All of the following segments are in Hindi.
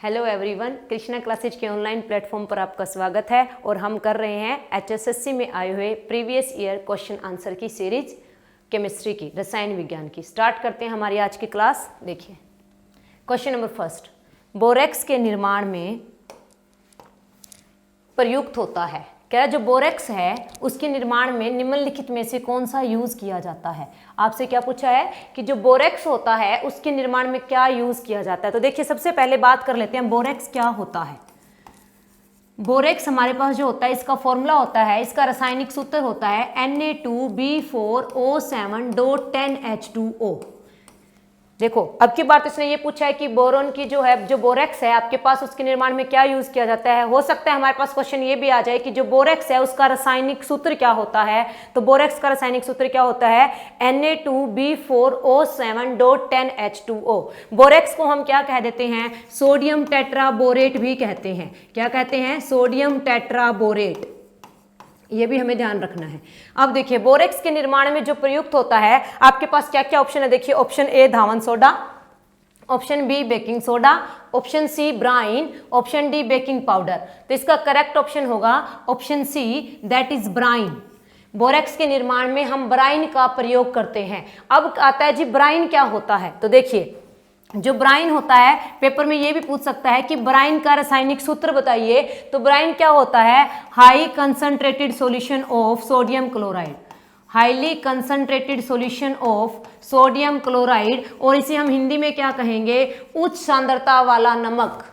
हेलो एवरीवन, कृष्णा क्लासेज के ऑनलाइन प्लेटफॉर्म पर आपका स्वागत है और हम कर रहे हैं एचएसएससी में आए हुए प्रीवियस ईयर क्वेश्चन आंसर की सीरीज केमिस्ट्री की, रसायन विज्ञान की। स्टार्ट करते हैं हमारी आज की क्लास। देखिए क्वेश्चन नंबर फर्स्ट, बोरेक्स के निर्माण में प्रयुक्त होता है। क्या जो बोरेक्स है उसके निर्माण में निम्नलिखित में से कौन सा यूज किया जाता है। आपसे क्या पूछा है कि जो बोरेक्स होता है उसके निर्माण में क्या यूज किया जाता है। तो देखिए सबसे पहले बात कर लेते हैं बोरेक्स क्या होता है। बोरेक्स हमारे पास जो होता है इसका फॉर्मूला होता है, इसका रासायनिक सूत्र होता है Na2B4O7.10H2O। देखो अब की बात इसने ये पूछा है कि बोरोन की जो बोरेक्स है आपके पास उसके निर्माण में क्या यूज किया जाता है। हो सकता है हमारे पास क्वेश्चन ये भी आ जाए कि जो बोरेक्स है उसका रासायनिक सूत्र क्या होता है। तो बोरेक्स का रासायनिक सूत्र क्या होता है, Na2B4O7.10H2O। बोरेक्स को हम क्या कह देते हैं, सोडियम टेट्राबोरेट भी कहते हैं। क्या कहते हैं, सोडियम टेट्राबोरेट। ये भी हमें ध्यान रखना है। अब देखिए बोरेक्स के निर्माण में जो प्रयुक्त होता है आपके पास क्या क्या ऑप्शन है। देखिए ऑप्शन ए धावन soda, option B baking soda, option C brine, option D baking powder. तो इसका करेक्ट ऑप्शन होगा option C, that is brine. Borax के निर्माण में हम ब्राइन का प्रयोग करते हैं। अब आता है जी ब्राइन क्या होता है। तो देखिए जो ब्राइन होता है, पेपर में ये भी पूछ सकता है कि ब्राइन का रासायनिक सूत्र बताइए। तो ब्राइन क्या होता है, high concentrated solution of sodium chloride, highly concentrated solution of sodium chloride. और इसे हम हिंदी में क्या कहेंगे, उच्च सांद्रता वाला नमक।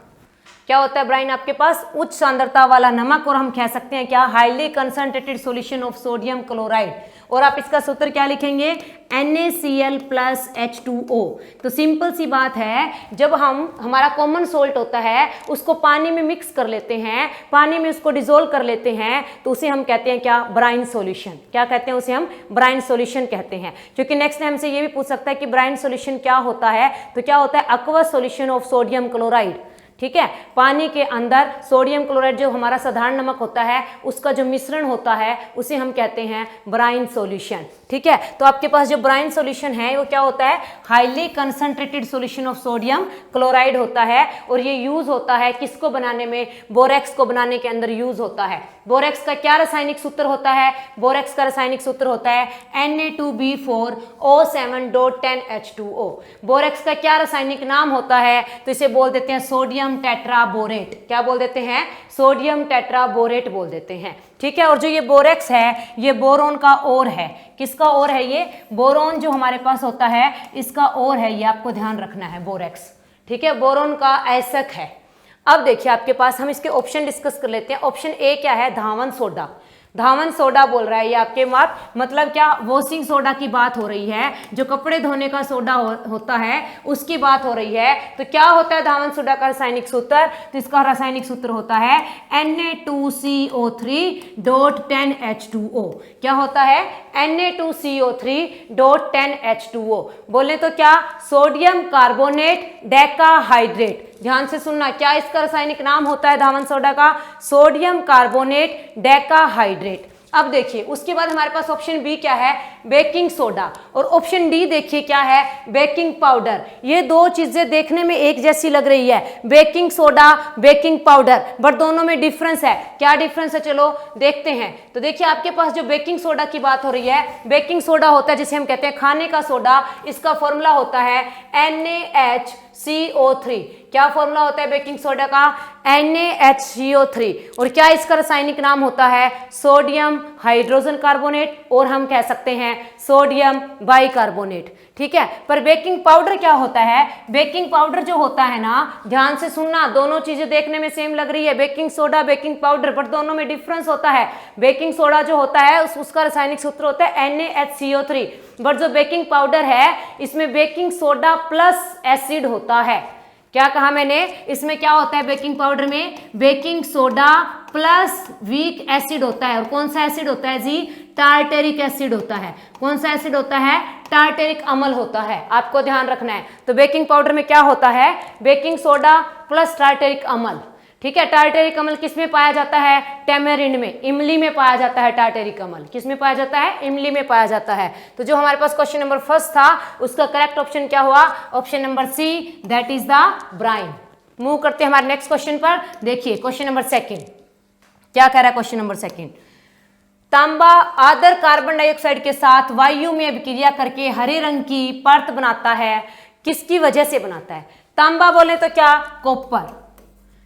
क्या होता है ब्राइन आपके पास, उच्च सांद्रता वाला नमक। और हम कह सकते हैं क्या, highly concentrated solution of sodium chloride. और आप इसका सूत्र क्या लिखेंगे, NaCl+H2O। तो सिंपल सी बात है, जब हमारा कॉमन सोल्ट होता है उसको पानी में मिक्स कर लेते हैं, पानी में उसको डिसोल्व कर लेते हैं, तो उसे हम कहते हैं क्या, ब्राइन सॉल्यूशन। क्या कहते हैं, उसे हम ब्राइन सॉल्यूशन कहते हैं। क्योंकि नेक्स्ट टाइम से ये भी पूछ सकता है कि ब्राइन सॉल्यूशन क्या होता है। तो क्या होता है, aqueous solution of sodium chloride. ठीक है, पानी के अंदर सोडियम क्लोराइड जो हमारा साधारण नमक होता है उसका जो मिश्रण होता है उसे हम कहते हैं ब्राइन सॉल्यूशन। ठीक है, तो आपके पास जो ब्राइन सॉल्यूशन है वो क्या होता है, highly concentrated solution of sodium chloride होता है। और ये यूज होता है किसको बनाने में, बोरेक्स को बनाने के अंदर यूज होता है। बोरेक्स का क्या रासायनिक सूत्र होता है, बोरेक्स का रासायनिक सूत्र होता है Na2B4O7.10H2O। बोरेक्स का क्या रासायनिक नाम होता है, तो इसे बोल देते हैं सोडियम टेट्राबोरेट। क्या बोल देते हैं, सोडियम टेट्राबोरेट बोल देते हैं। ठीक है, और जो ये बोरेक्स है ये बोरोन का ओर है। किसका ओर है, ये बोरोन जो हमारे पास होता है इसका ओर है, ये आपको ध्यान रखना है बोरेक्स। ठीक है, बोरोन का ऐसक है। अब देखिए आपके पास हम इसके ऑप्शन डिस्कस कर लेते हैं। ऑप्शन ए क्या है, धावन सोडा। धावन सोडा बोल रहा है ये आपके मतलब क्या, वॉशिंग सोडा की बात हो रही है, जो कपड़े धोने का सोडा होता है उसकी बात हो रही है। तो क्या होता है धावन सोडा का रासायनिक सूत्र, तो इसका रासायनिक सूत्र होता है Na2CO3.10H2O। क्या होता है, Na2CO3.10H2O। बोले तो क्या, सोडियम कार्बोनेट डेकाहाइड्रेट। ध्यान से सुनना, क्या इसका रासायनिक नाम होता है धावन सोडा का, सोडियम कार्बोनेट डेकाहाइड्रेट। अब देखिए उसके बाद हमारे पास ऑप्शन बी क्या है, बेकिंग सोडा। और ऑप्शन डी देखिए क्या है, बेकिंग पाउडर। ये दो चीजें देखने में एक जैसी लग रही है, baking soda baking powder, but दोनों में डिफरेंस है। क्या डिफरेंस है, चलो देखते हैं। तो देखिए आपके पास जो बेकिंग सोडा की बात हो रही है, बेकिंग सोडा होता है जिसे हम कहते हैं खाने का सोडा। इसका फॉर्मूला होता है NaHCO3। क्या फॉर्मूला होता है बेकिंग सोडा का, NaHCO3। और क्या इसका रासायनिक नाम होता है, सोडियम हाइड्रोजन कार्बोनेट, और हम कह सकते हैं सोडियम बाइकार्बोनेट। ठीक है, पर बेकिंग पाउडर क्या होता है, बेकिंग पाउडर जो होता है ना, ध्यान से सुनना, दोनों चीजें देखने में सेम लग रही है, baking soda baking powder, but दोनों में डिफरेंस होता है। बेकिंग सोडा जो होता है उसका रासायनिक सूत्र होता है NaHCO3, बट जो बेकिंग पाउडर है इसमें बेकिंग सोडा प्लस एसिड होता है। क्या कहा मैंने, इसमें क्या होता है बेकिंग पाउडर में, baking soda plus weak acid होता है। और कौन सा एसिड होता है जी, टार्टेरिक एसिड होता है। कौन सा एसिड होता है, टार्टेरिक अम्ल होता है, आपको ध्यान रखना है। तो बेकिंग पाउडर में क्या होता है, बेकिंग सोडा प्लस टार्टेरिक अम्ल। ठीक है, टार्टेरिक अम्ल किस में पाया जाता है, टेमेरिंड में, इमली में पाया जाता है। टार्टेरिक अम्ल किस में पाया जाता है, इमली में पाया जाता है। तो जो हमारे पास क्वेश्चन नंबर फर्स्ट था उसका करेक्ट ऑप्शन क्या हुआ, option number C, that is the brine. Move करते हैं हमारे नेक्स्ट क्वेश्चन पर। देखिए क्वेश्चन नंबर सेकंड क्या कह रहा है। क्वेश्चन नंबर सेकंड, तांबा आदर कार्बन डाइऑक्साइड के साथ वायु में अभिक्रिया करके हरे रंग की परत बनाता है, किसकी वजह से बनाता है। तांबा बोले तो क्या, कॉपर,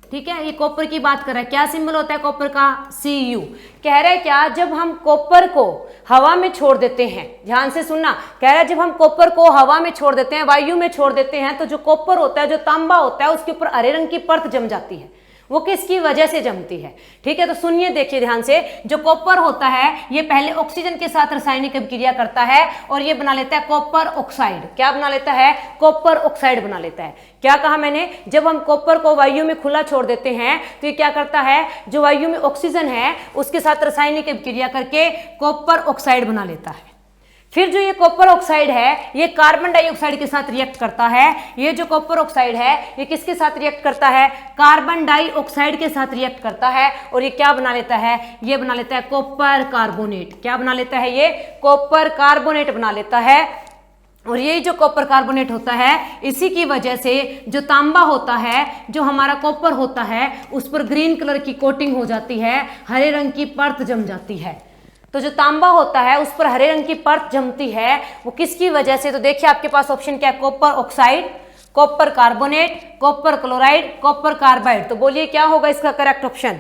ठीक है, ये कॉपर की बात कर रहा है। क्या सिंबल होता है कॉपर का, Cu। कह रहे हैं क्या, जब हम कॉपर को हवा में छोड़ देते हैं, ध्यान से सुनना, कह रहा है जब हम कॉपर को हवा में छोड़ देते हैं, वायु में छोड़ देते हैं, तो जो कॉपर होता है, जो तांबा होता है, उसके ऊपर हरे रंग की परत जम जाती है। वो किसकी वजह से जमती है, ठीक है। तो सुनिए, देखिए ध्यान से, जो कॉपर होता है ये पहले ऑक्सीजन के साथ रासायनिक अभिक्रिया करता है और ये बना लेता है कॉपर ऑक्साइड। क्या बना लेता है, कॉपर ऑक्साइड बना लेता है। क्या कहा मैंने, जब हम कॉपर को वायु में खुला छोड़ देते हैं तो ये क्या करता है, जो वायु में ऑक्सीजन है उसके साथ रासायनिक अभिक्रिया करके कॉपर ऑक्साइड बना लेता है। फिर जो ये कॉपर ऑक्साइड है ये कार्बन डाइऑक्साइड के साथ रिएक्ट करता है। ये जो कॉपर ऑक्साइड है ये किसके साथ रिएक्ट करता है, कार्बन डाइऑक्साइड के साथ रिएक्ट करता है और ये क्या बना लेता है, ये बना लेता है कॉपर कार्बोनेट। क्या बना लेता है, ये कॉपर कार्बोनेट बना लेता है। और ये जो कॉपर कार्बोनेट होता है, इसी की वजह से जो तांबा होता है, जो हमारा कॉपर होता है, उस पर ग्रीन कलर की कोटिंग हो जाती है, हरे रंग की परत जम जाती है। तो जो तांबा होता है उस पर हरे रंग की परत जमती है, वो किसकी वजह से। तो देखिए आपके पास ऑप्शन क्या है, copper oxide, copper carbonate, copper chloride, copper carbide. तो बोलिए क्या होगा इसका करेक्ट ऑप्शन।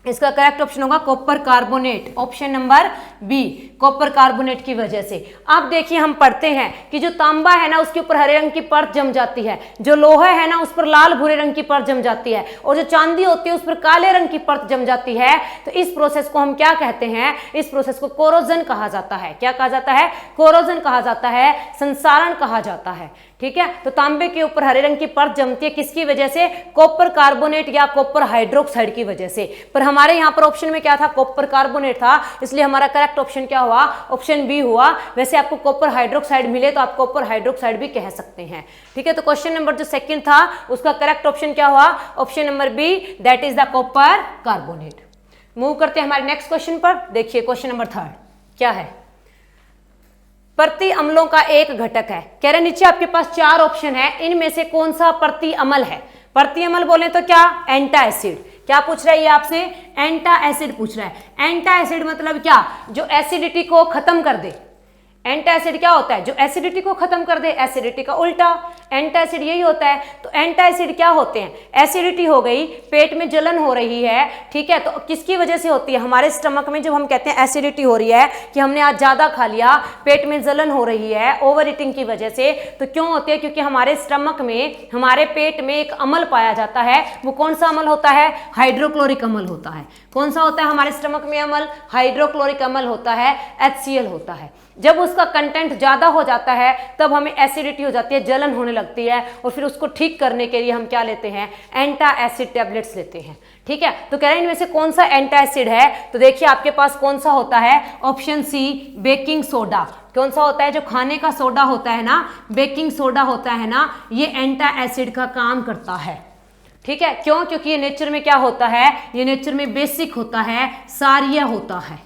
इसका करेक्ट ऑप्शन होगा copper carbonate, option number B, copper carbonate की वजह से। अब देखिए हम पढ़ते हैं कि जो तांबा है ना उसके ऊपर हरे रंग की परत जम जाती है, जो लोहा है ना उस पर लाल भूरे रंग की परत जम जाती है, और जो चांदी होती है उस पर काले रंग की परत जम जाती है। तो इस प्रोसेस को हम क्या कहते हैं, इस प्रोसेस को कोरोजन कहा जाता है। क्या कहा जाता है, कोरोजन कहा जाता है, संसारण कहा जाता है, ठीक है। तो तांबे के ऊपर हरे रंग की परत जमती है किसकी वजह से, कॉपर कार्बोनेट या कॉपर हाइड्रोक्साइड की वजह से। पर हमारे यहाँ पर ऑप्शन में क्या था, कॉपर कार्बोनेट था, इसलिए हमारा करेक्ट ऑप्शन क्या हुआ, ऑप्शन बी हुआ। वैसे आपको कॉपर हाइड्रोक्साइड मिले तो आप कॉपर हाइड्रोक्साइड भी कह सकते हैं, ठीक है। तो क्वेश्चन नंबर जो सेकंड था उसका करेक्ट ऑप्शन क्या हुआ, option number B, that is the copper carbonate. Move करते हैं हमारे नेक्स्ट क्वेश्चन पर। देखिए क्वेश्चन नंबर थर्ड क्या है, प्रति अम्लों का एक घटक है। कह रहे नीचे आपके पास चार ऑप्शन है, इनमें से कौन सा प्रति अम्ल है। प्रति अम्ल बोले तो क्या, एंटा एसिड। क्या पूछ रहा है ये आपसे, एंटा एसिड पूछ रहा है। एंटा एसिड मतलब क्या, जो एसिडिटी को खत्म कर दे। एंटा एसिड क्या होता है, जो एसिडिटी को खत्म कर दे, एसिडिटी का उल्टा एंटा एसिड यही होता है। तो एंटा एसिड क्या होते हैं, एसिडिटी हो गई, पेट में जलन हो रही है, ठीक है, तो किसकी वजह से होती है, हमारे स्टमक में जब हम कहते हैं एसिडिटी हो रही है कि हमने आज ज्यादा खा लिया, पेट में जलन हो रही है ओवर ईटिंग की वजह से, तो क्यों होती है, क्योंकि हमारे स्टमक में, हमारे पेट में एक अम्ल पाया जाता है। वो कौन सा अम्ल होता है, हाइड्रोक्लोरिक अम्ल होता है। कौन सा होता है हमारे स्टमक में अम्ल, हाइड्रोक्लोरिक अम्ल होता है, HCl होता है। जब उसका कंटेंट ज्यादा हो जाता है तब हमें एसिडिटी हो जाती है, जलन होने लगती है, और फिर उसको ठीक करने के लिए हम क्या लेते हैं, एंटा एसिड टैबलेट्स लेते हैं, ठीक है। तो कह रहे हैं इनमें से कौन सा एंटा एसिड है, तो देखिए आपके पास कौन सा होता है, ऑप्शन सी, बेकिंग सोडा। कौन सा होता है, जो खाने का सोडा होता है ना, बेकिंग सोडा होता है ना, ये एंटा एसिड का काम करता है, ठीक है। क्यों, क्योंकि ये नेचर में क्या होता है, ये नेचर में बेसिक होता है, सारीय होता है।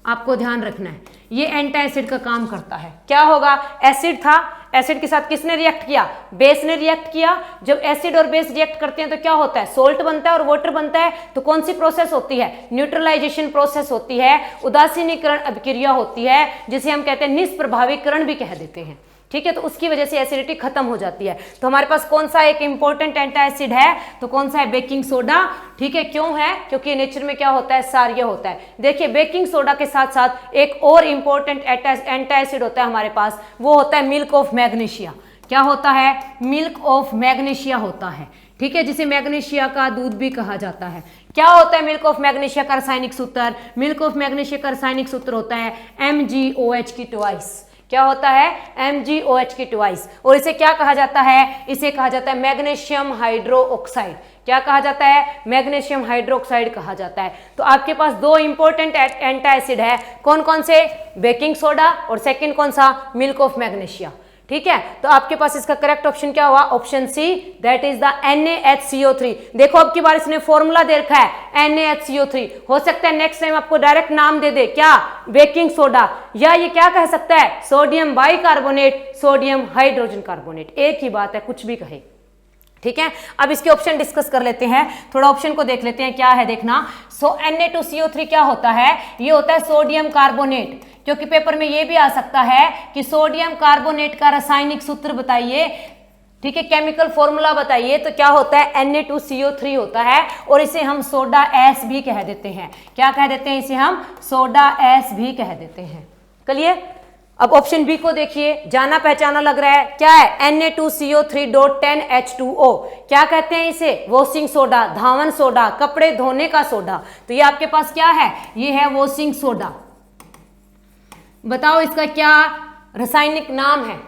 आपको ध्यान रखना है, ये एंटा एसिड का काम करता है। क्या होगा, एसिड था, एसिड के साथ किसने रिएक्ट किया, बेस ने रिएक्ट किया। जब एसिड और बेस रिएक्ट करते हैं तो क्या होता है, सोल्ट बनता है और वाटर बनता है। तो कौन सी प्रोसेस होती है, न्यूट्रलाइजेशन प्रोसेस होती है, उदासीनीकरण अभिक्रिया होती है, जिसे हम कहते हैं निष्प्रभावीकरण भी कह देते हैं, ठीक है। तो उसकी वजह से एसिडिटी खत्म हो जाती है। तो हमारे पास कौन सा एक इंपॉर्टेंट एंटा एसिड है, तो कौन सा है, बेकिंग सोडा, ठीक है। क्यों है, क्योंकि नेचर में क्या होता है, सारीय होता है। देखिए बेकिंग सोडा के साथ साथ एक और इंपॉर्टेंट एंटा एसिड होता है हमारे पास, वो होता है मिल्क ऑफ मैग्नीशिया। क्या होता है, मिल्क ऑफ मैग्नीशिया होता है, ठीक है, जिसे मैग्नीशिया का दूध भी कहा जाता है। क्या होता है मिल्क ऑफ मैग्नीशिया का रासायनिक सूत्र, मिल्क ऑफ मैग्नीशिया का रासायनिक सूत्र होता है MgOH की ट्वाइस। क्या होता है, MgOH की ट्वाइस। और इसे क्या कहा जाता है, इसे कहा जाता है मैग्नीशियम हाइड्रो ऑक्साइड। क्या कहा जाता है, मैग्नीशियम हाइड्रोक्साइड कहा जाता है। तो आपके पास दो इंपॉर्टेंट एंटा एसिड है, कौन कौन से, बेकिंग सोडा और सेकंड कौन सा, मिल्क ऑफ मैग्नीशिया, ठीक है। तो आपके पास इसका करेक्ट ऑप्शन क्या हुआ, option C, that is the NaHCO3। देखो अब की बार इसने फॉर्मूला दे रखा है NaHCO3। हो सकता है नेक्स्ट टाइम आपको डायरेक्ट नाम दे दे, क्या, बेकिंग सोडा, या ये क्या कह सकता है, sodium bicarbonate, sodium hydrogen carbonate, एक ही बात है, कुछ भी कहे, ठीक है। अब इसके ऑप्शन डिस्कस कर लेते हैं, थोड़ा ऑप्शन को देख लेते हैं क्या है, देखना। Na2CO3 क्या होता है, ये होता है सोडियम कार्बोनेट, क्योंकि पेपर में ये भी आ सकता है कि सोडियम कार्बोनेट का रासायनिक सूत्र बताइए, ठीक है, केमिकल फॉर्मूला बताइए, तो क्या होता है Na2CO3 होता है, और इसे हम सोडा एस भी कह देते हैं। क्या कह देते हैं इसे हम, सोडा एस भी कह देते हैं। क्लियर। अब ऑप्शन बी को देखिए, जाना पहचाना लग रहा है, क्या है Na2CO3.10H2O, क्या कहते हैं इसे, वॉशिंग सोडा, धावन सोडा, कपड़े धोने का सोडा। तो ये आपके पास क्या है, ये है वॉशिंग सोडा। बताओ इसका क्या रासायनिक नाम है,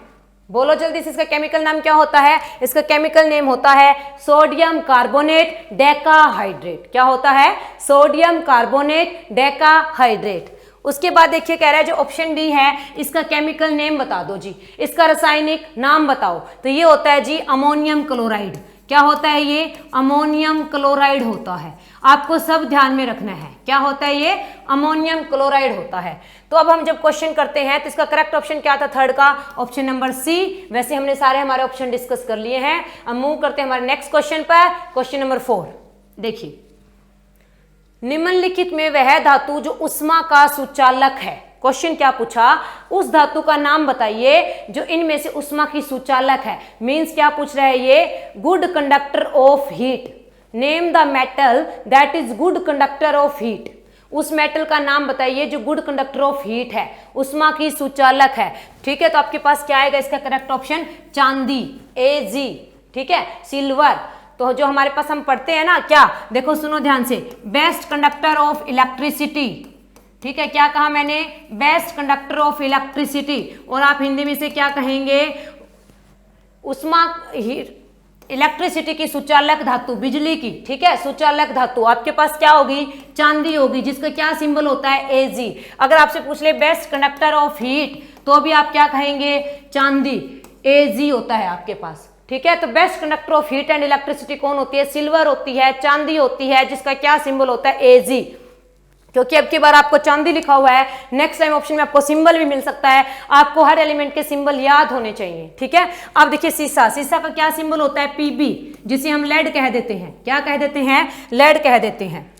बोलो जल्दी से, इसका केमिकल नाम क्या होता है, इसका केमिकल नेम होता है सोडियम कार्बोनेट डेकाहाइड्रेट। क्या होता है, सोडियम कार्बोनेट डेकाहाइड्रेट। उसके बाद देखिए कह रहा है जो ऑप्शन डी है, इसका केमिकल नेम बता दो जी, इसका रासायनिक नाम बताओ। तो ये होता है जी अमोनियम क्लोराइड। क्या होता है ये, अमोनियम क्लोराइड होता है। आपको सब ध्यान में रखना है, क्या होता है ये, अमोनियम क्लोराइड होता है। तो अब हम जब क्वेश्चन करते हैं तो इसका करेक्ट ऑप्शन क्या था, थर्ड का ऑप्शन नंबर सी। वैसे हमने सारे हमारे ऑप्शन डिस्कस कर लिए हैं। अब मूव करते हैं हमारे नेक्स्ट क्वेश्चन पर, क्वेश्चन नंबर 4। देखिए, निम्नलिखित में वह धातु जो उष्मा का सुचालक है, क्वेश्चन क्या पूछा, उस धातु का नाम बताइए जो इनमें से उष्मा की सुचालक है। मींस क्या पूछ रहा है ये, good conductor of heat, name the metal that is good conductor of heat. उस मेटल का नाम बताइए जो गुड कंडक्टर ऑफ हीट है, उष्मा की सुचालक है। ठीक है, तो आपके पास क्या आएगा इसका करेक्ट ऑप्शन, चांदी, Ag। ठीक है, सिल्वर। तो जो हमारे पास हम पढ़ते हैं ना, क्या, देखो सुनो ध्यान से, बेस्ट कंडक्टर ऑफ इलेक्ट्रिसिटी। ठीक है, क्या कहा मैंने, बेस्ट कंडक्टर ऑफ इलेक्ट्रिसिटी। और आप हिंदी में से क्या कहेंगे, उष्मा इलेक्ट्रिसिटी की सुचालक धातु, बिजली की, ठीक है, सुचालक धातु आपके पास क्या होगी, चांदी होगी, जिसका क्या सिंबल होता है, Ag। अगर आपसे पूछ ले बेस्ट कंडक्टर ऑफ हीट, तो भी आप क्या कहेंगे, चांदी, Ag होता है आपके पास। ठीक है, तो best conductor of heat and electricity कौन होती है, सिल्वर होती है, चांदी होती है, जिसका क्या सिंबल होता है, Ag। क्योंकि अब की बार आपको चांदी लिखा हुआ है, नेक्स्ट टाइम ऑप्शन में आपको सिंबल भी मिल सकता है। आपको हर एलिमेंट के सिंबल याद होने चाहिए। ठीक है, अब देखिए शीशा, शीशा का क्या सिंबल होता है, Pb, जिसे हम लेड कह देते हैं। क्या कह देते हैं, लेड कह देते हैं।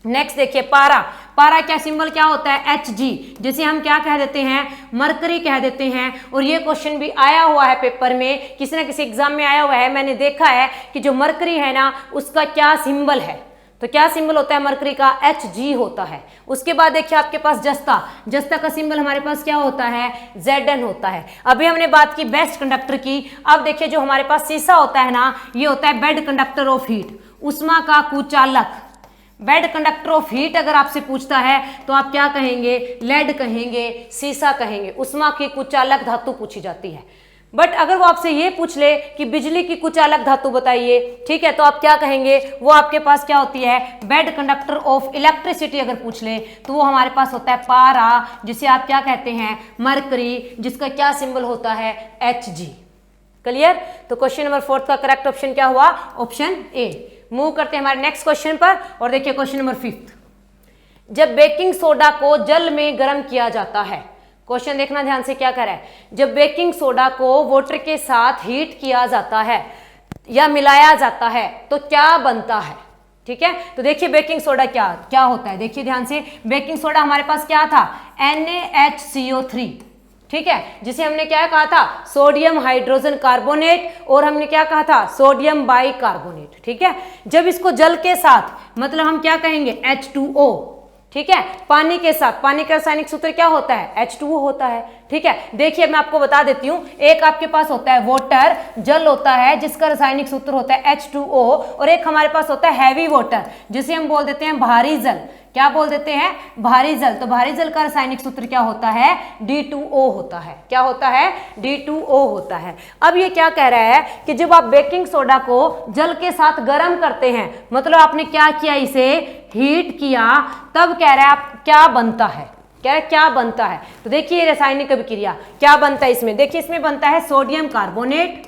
नेक्स्ट देखिए पारा, पारा क्या सिंबल क्या होता है, Hg, जिसे हम क्या कह देते हैं, मरकरी कह देते हैं। और ये क्वेश्चन भी आया हुआ है पेपर में, किसी ना किसी एग्जाम में आया हुआ है, मैंने देखा है कि जो मरकरी है ना, उसका क्या सिंबल है, तो क्या सिंबल होता है मरकरी का, Hg होता है। उसके बाद देखिए आपके पास जस्ता, जस्ता का सिंबल हमारे पास क्या होता है, Zn होता है। अभी हमने बात की बेस्ट कंडक्टर की, अब देखिए जो हमारे पास शीशा होता है ना, ये होता है बेड कंडक्टर ऑफ हीट, उष्मा का कुचालक। बेड कंडक्टर ऑफ हीट अगर आपसे पूछता है तो आप क्या कहेंगे, लेड कहेंगे, शीशा कहेंगे, उष्मा की कुचालक धातु पूछी जाती है। बट अगर वो आपसे ये पूछ ले कि बिजली की कुचालक धातु बताइए, ठीक है, तो आप क्या कहेंगे, वो आपके पास क्या होती है, बेड कंडक्टर ऑफ इलेक्ट्रिसिटी अगर पूछ ले तो वो हमारे पास होता है पारा, जिसे आप क्या कहते हैं, मरकरी, जिसका क्या सिंबल होता है, Hg। क्लियर। तो क्वेश्चन नंबर 4 का करेक्ट ऑप्शन क्या हुआ, ऑप्शन ए। मूव करते हैं हमारे नेक्स्ट क्वेश्चन पर, और देखिए क्वेश्चन नंबर 5। जब बेकिंग सोडा को जल में गर्म किया जाता है, क्वेश्चन देखना ध्यान से क्या कह रहा है, जब बेकिंग सोडा को वाटर के साथ हीट किया जाता है या मिलाया जाता है तो क्या बनता है। ठीक है, तो देखिए बेकिंग सोडा क्या क्या होता है, देखिए ध्यान से, बेकिंग सोडा हमारे पास क्या था, NaHCO3, ठीक है, जिसे हमने क्या कहा था, सोडियम हाइड्रोजन कार्बोनेट, और हमने क्या कहा था, सोडियम बाइकार्बोनेट। ठीक है, जब इसको जल के साथ, मतलब हम क्या कहेंगे, H2O, ठीक है, पानी के साथ, पानी का रासायनिक सूत्र क्या होता है, H2O होता है। ठीक है, देखिए मैं आपको बता देती हूँ, एक आपके पास होता है वाटर, जल होता है जिसका रासायनिक सूत्र होता है H2O, और एक हमारे पास होता है हैवी वाटर, जिसे हम बोल देते हैं भारी जल। क्या बोल देते हैं, भारी जल। तो भारी जल का रासायनिक सूत्र क्या होता है, D2O होता है। क्या होता है, D2O होता है। अब ये क्या कह रहा है कि जब आप बेकिंग सोडा को जल के साथ गर्म करते हैं, मतलब आपने क्या किया, इसे हीट किया, तब कह रहा है आप क्या बनता है, क्या बनता है। तो देखिए रासायनिक अभिक्रिया क्या बनता है इसमें, देखिए इसमें बनता है sodium carbonate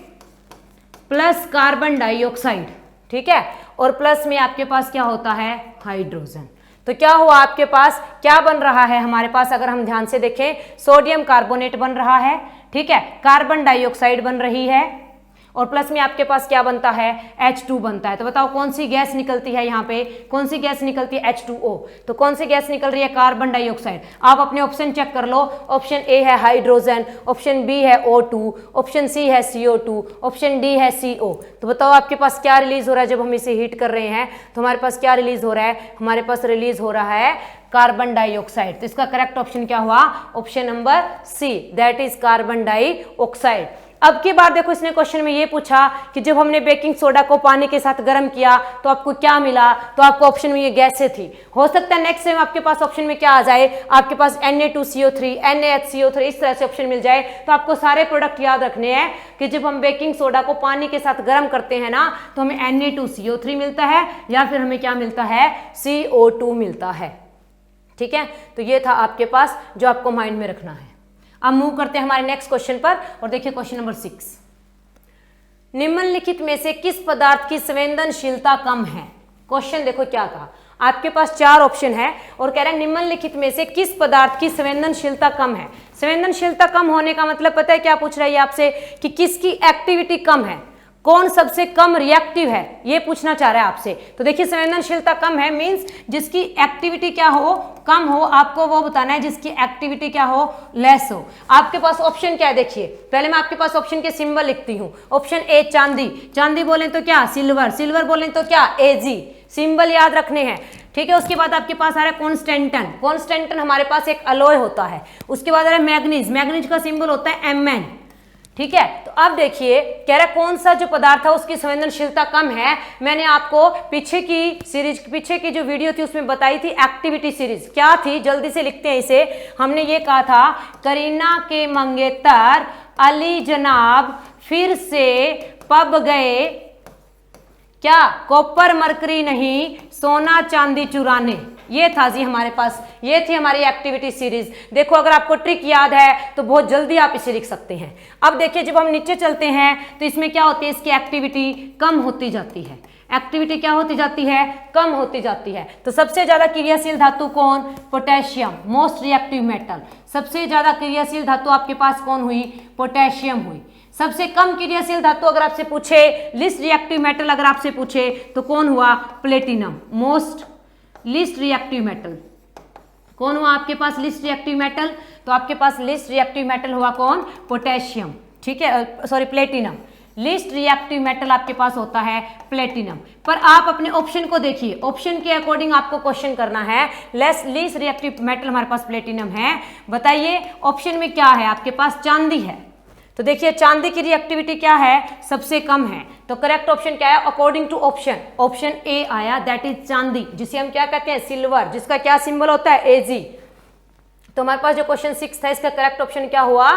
plus carbon dioxide. ठीक है, और प्लस में आपके पास क्या होता है, हाइड्रोजन। तो क्या हुआ आपके पास, क्या बन रहा है हमारे पास, अगर हम ध्यान से देखें, सोडियम कार्बोनेट बन रहा है, ठीक है, कार्बन डाइऑक्साइड बन रही है, और प्लस में आपके पास क्या बनता है, H2 बनता है। तो बताओ कौन सी गैस निकलती है यहाँ पे, कौन सी गैस निकलती है, H2O। तो कौन सी गैस निकल रही है, कार्बन डाइऑक्साइड। आप अपने ऑप्शन चेक कर लो, ऑप्शन ए है हाइड्रोजन, ऑप्शन बी है O2, ऑप्शन सी है CO2, ऑप्शन डी है CO। तो बताओ आपके पास क्या रिलीज हो रहा है जब हम इसे हीट कर रहे हैं, तो हमारे पास क्या रिलीज हो रहा है, हमारे पास रिलीज हो रहा है कार्बन डाइऑक्साइड। तो इसका करेक्ट ऑप्शन क्या हुआ, option number C, that is carbon dioxide. अब की बार देखो इसने क्वेश्चन में ये पूछा कि जब हमने बेकिंग सोडा को पानी के साथ गर्म किया तो आपको क्या मिला, तो आपको ऑप्शन में ये गैसें थी। हो सकता है नेक्स्ट टाइम आपके पास ऑप्शन में क्या आ जाए, आपके पास Na2CO3, NaHCO3 इस तरह से ऑप्शन मिल जाए। तो आपको सारे प्रोडक्ट याद रखने हैं कि जब हम बेकिंग सोडा को पानी के साथ गर्म करते हैं ना, तो हमें Na2CO3 मिलता है या फिर हमें क्या मिलता है, CO2 मिलता है। ठीक है, तो ये था आपके पास जो आपको माइंड में रखना है। अब मूव करते हैं हमारे नेक्स्ट क्वेश्चन पर और देखिए क्वेश्चन नंबर 6। निम्नलिखित में से किस पदार्थ की संवेदनशीलता कम है। क्वेश्चन देखो क्या कहा, आपके पास 4 ऑप्शन है और कह रहे हैं निम्नलिखित में से किस पदार्थ की संवेदनशीलता कम है। संवेदनशीलता कम होने का मतलब पता है क्या पूछ रहा है ये आपसे, कि किसकी एक्टिविटी कम है, कौन सबसे कम रिएक्टिव है, ये पूछना चाह रहा है आपसे। तो देखिए संवेदनशीलता कम है मींस जिसकी एक्टिविटी क्या हो, कम हो, आपको वो बताना है जिसकी एक्टिविटी क्या हो, लेस हो। आपके पास ऑप्शन क्या है, देखिए पहले मैं आपके पास ऑप्शन के सिंबल लिखती हूँ। ऑप्शन ए चांदी, चांदी बोले तो क्या सिल्वर, सिल्वर बोले तो क्या Ag, सिंबल याद रखने हैं। ठीक है, उसके बाद आपके पास आ रहा है कॉन्स्टेंटन, कॉन्स्टेंटन हमारे पास एक अलॉय होता है। उसके बाद आ रहा है मैग्नीज, मैग्नीज का सिंबल होता है Mn। ठीक है, तो अब देखिए कह रहा है कौन सा जो पदार्थ है उसकी संवेदनशीलता कम है। मैंने आपको पीछे की जो वीडियो थी उसमें बताई थी एक्टिविटी सीरीज, क्या थी जल्दी से लिखते हैं इसे। हमने ये कहा था करीना के मंगेतर अली जनाब फिर से पब गए, क्या कॉपर मरकरी नहीं सोना चांदी चुराने। ये था जी हमारे पास, ये थी हमारी एक्टिविटी सीरीज। देखो अगर आपको ट्रिक याद है तो बहुत जल्दी आप इसे लिख सकते हैं। अब देखिए जब हम नीचे चलते हैं तो इसमें क्या होती है, इसकी एक्टिविटी कम होती जाती है। एक्टिविटी क्या होती जाती है, कम होती जाती है। तो सबसे ज्यादा क्रियाशील धातु कौन, पोटेशियम, मोस्ट रिएक्टिव मेटल। सबसे ज्यादा क्रियाशील धातु आपके पास कौन हुई, पोटेशियम हुई। सबसे कम क्रियाशील धातु अगर आपसे पूछे, लिस्ट रिएक्टिव मेटल अगर आपसे पूछे तो कौन हुआ, platinum. Most least reactive metal कौन हुआ आपके पास, लिस्ट रिएक्टिव मेटल। तो आपके पास लिस्ट रिएक्टिव मेटल हुआ कौन, पोटेशियम। ठीक है, sorry platinum. Least reactive metal आपके पास होता है प्लेटिनम। पर आप अपने ऑप्शन को देखिए, ऑप्शन के अकॉर्डिंग आपको क्वेश्चन करना है। लिस्ट रिएक्टिव मेटल हमारे पास प्लेटिनम है, बताइए ऑप्शन में क्या है, आपके पास चांदी है। तो देखिए चांदी की रिएक्टिविटी क्या है, सबसे कम है। तो करेक्ट ऑप्शन क्या है, according to option, option A आया, दैट इज चांदी, जिसे हम क्या कहते हैं, सिल्वर, जिसका क्या सिंबल होता है, Ag। तो हमारे पास जो क्वेश्चन 6 था इसका करेक्ट ऑप्शन क्या हुआ,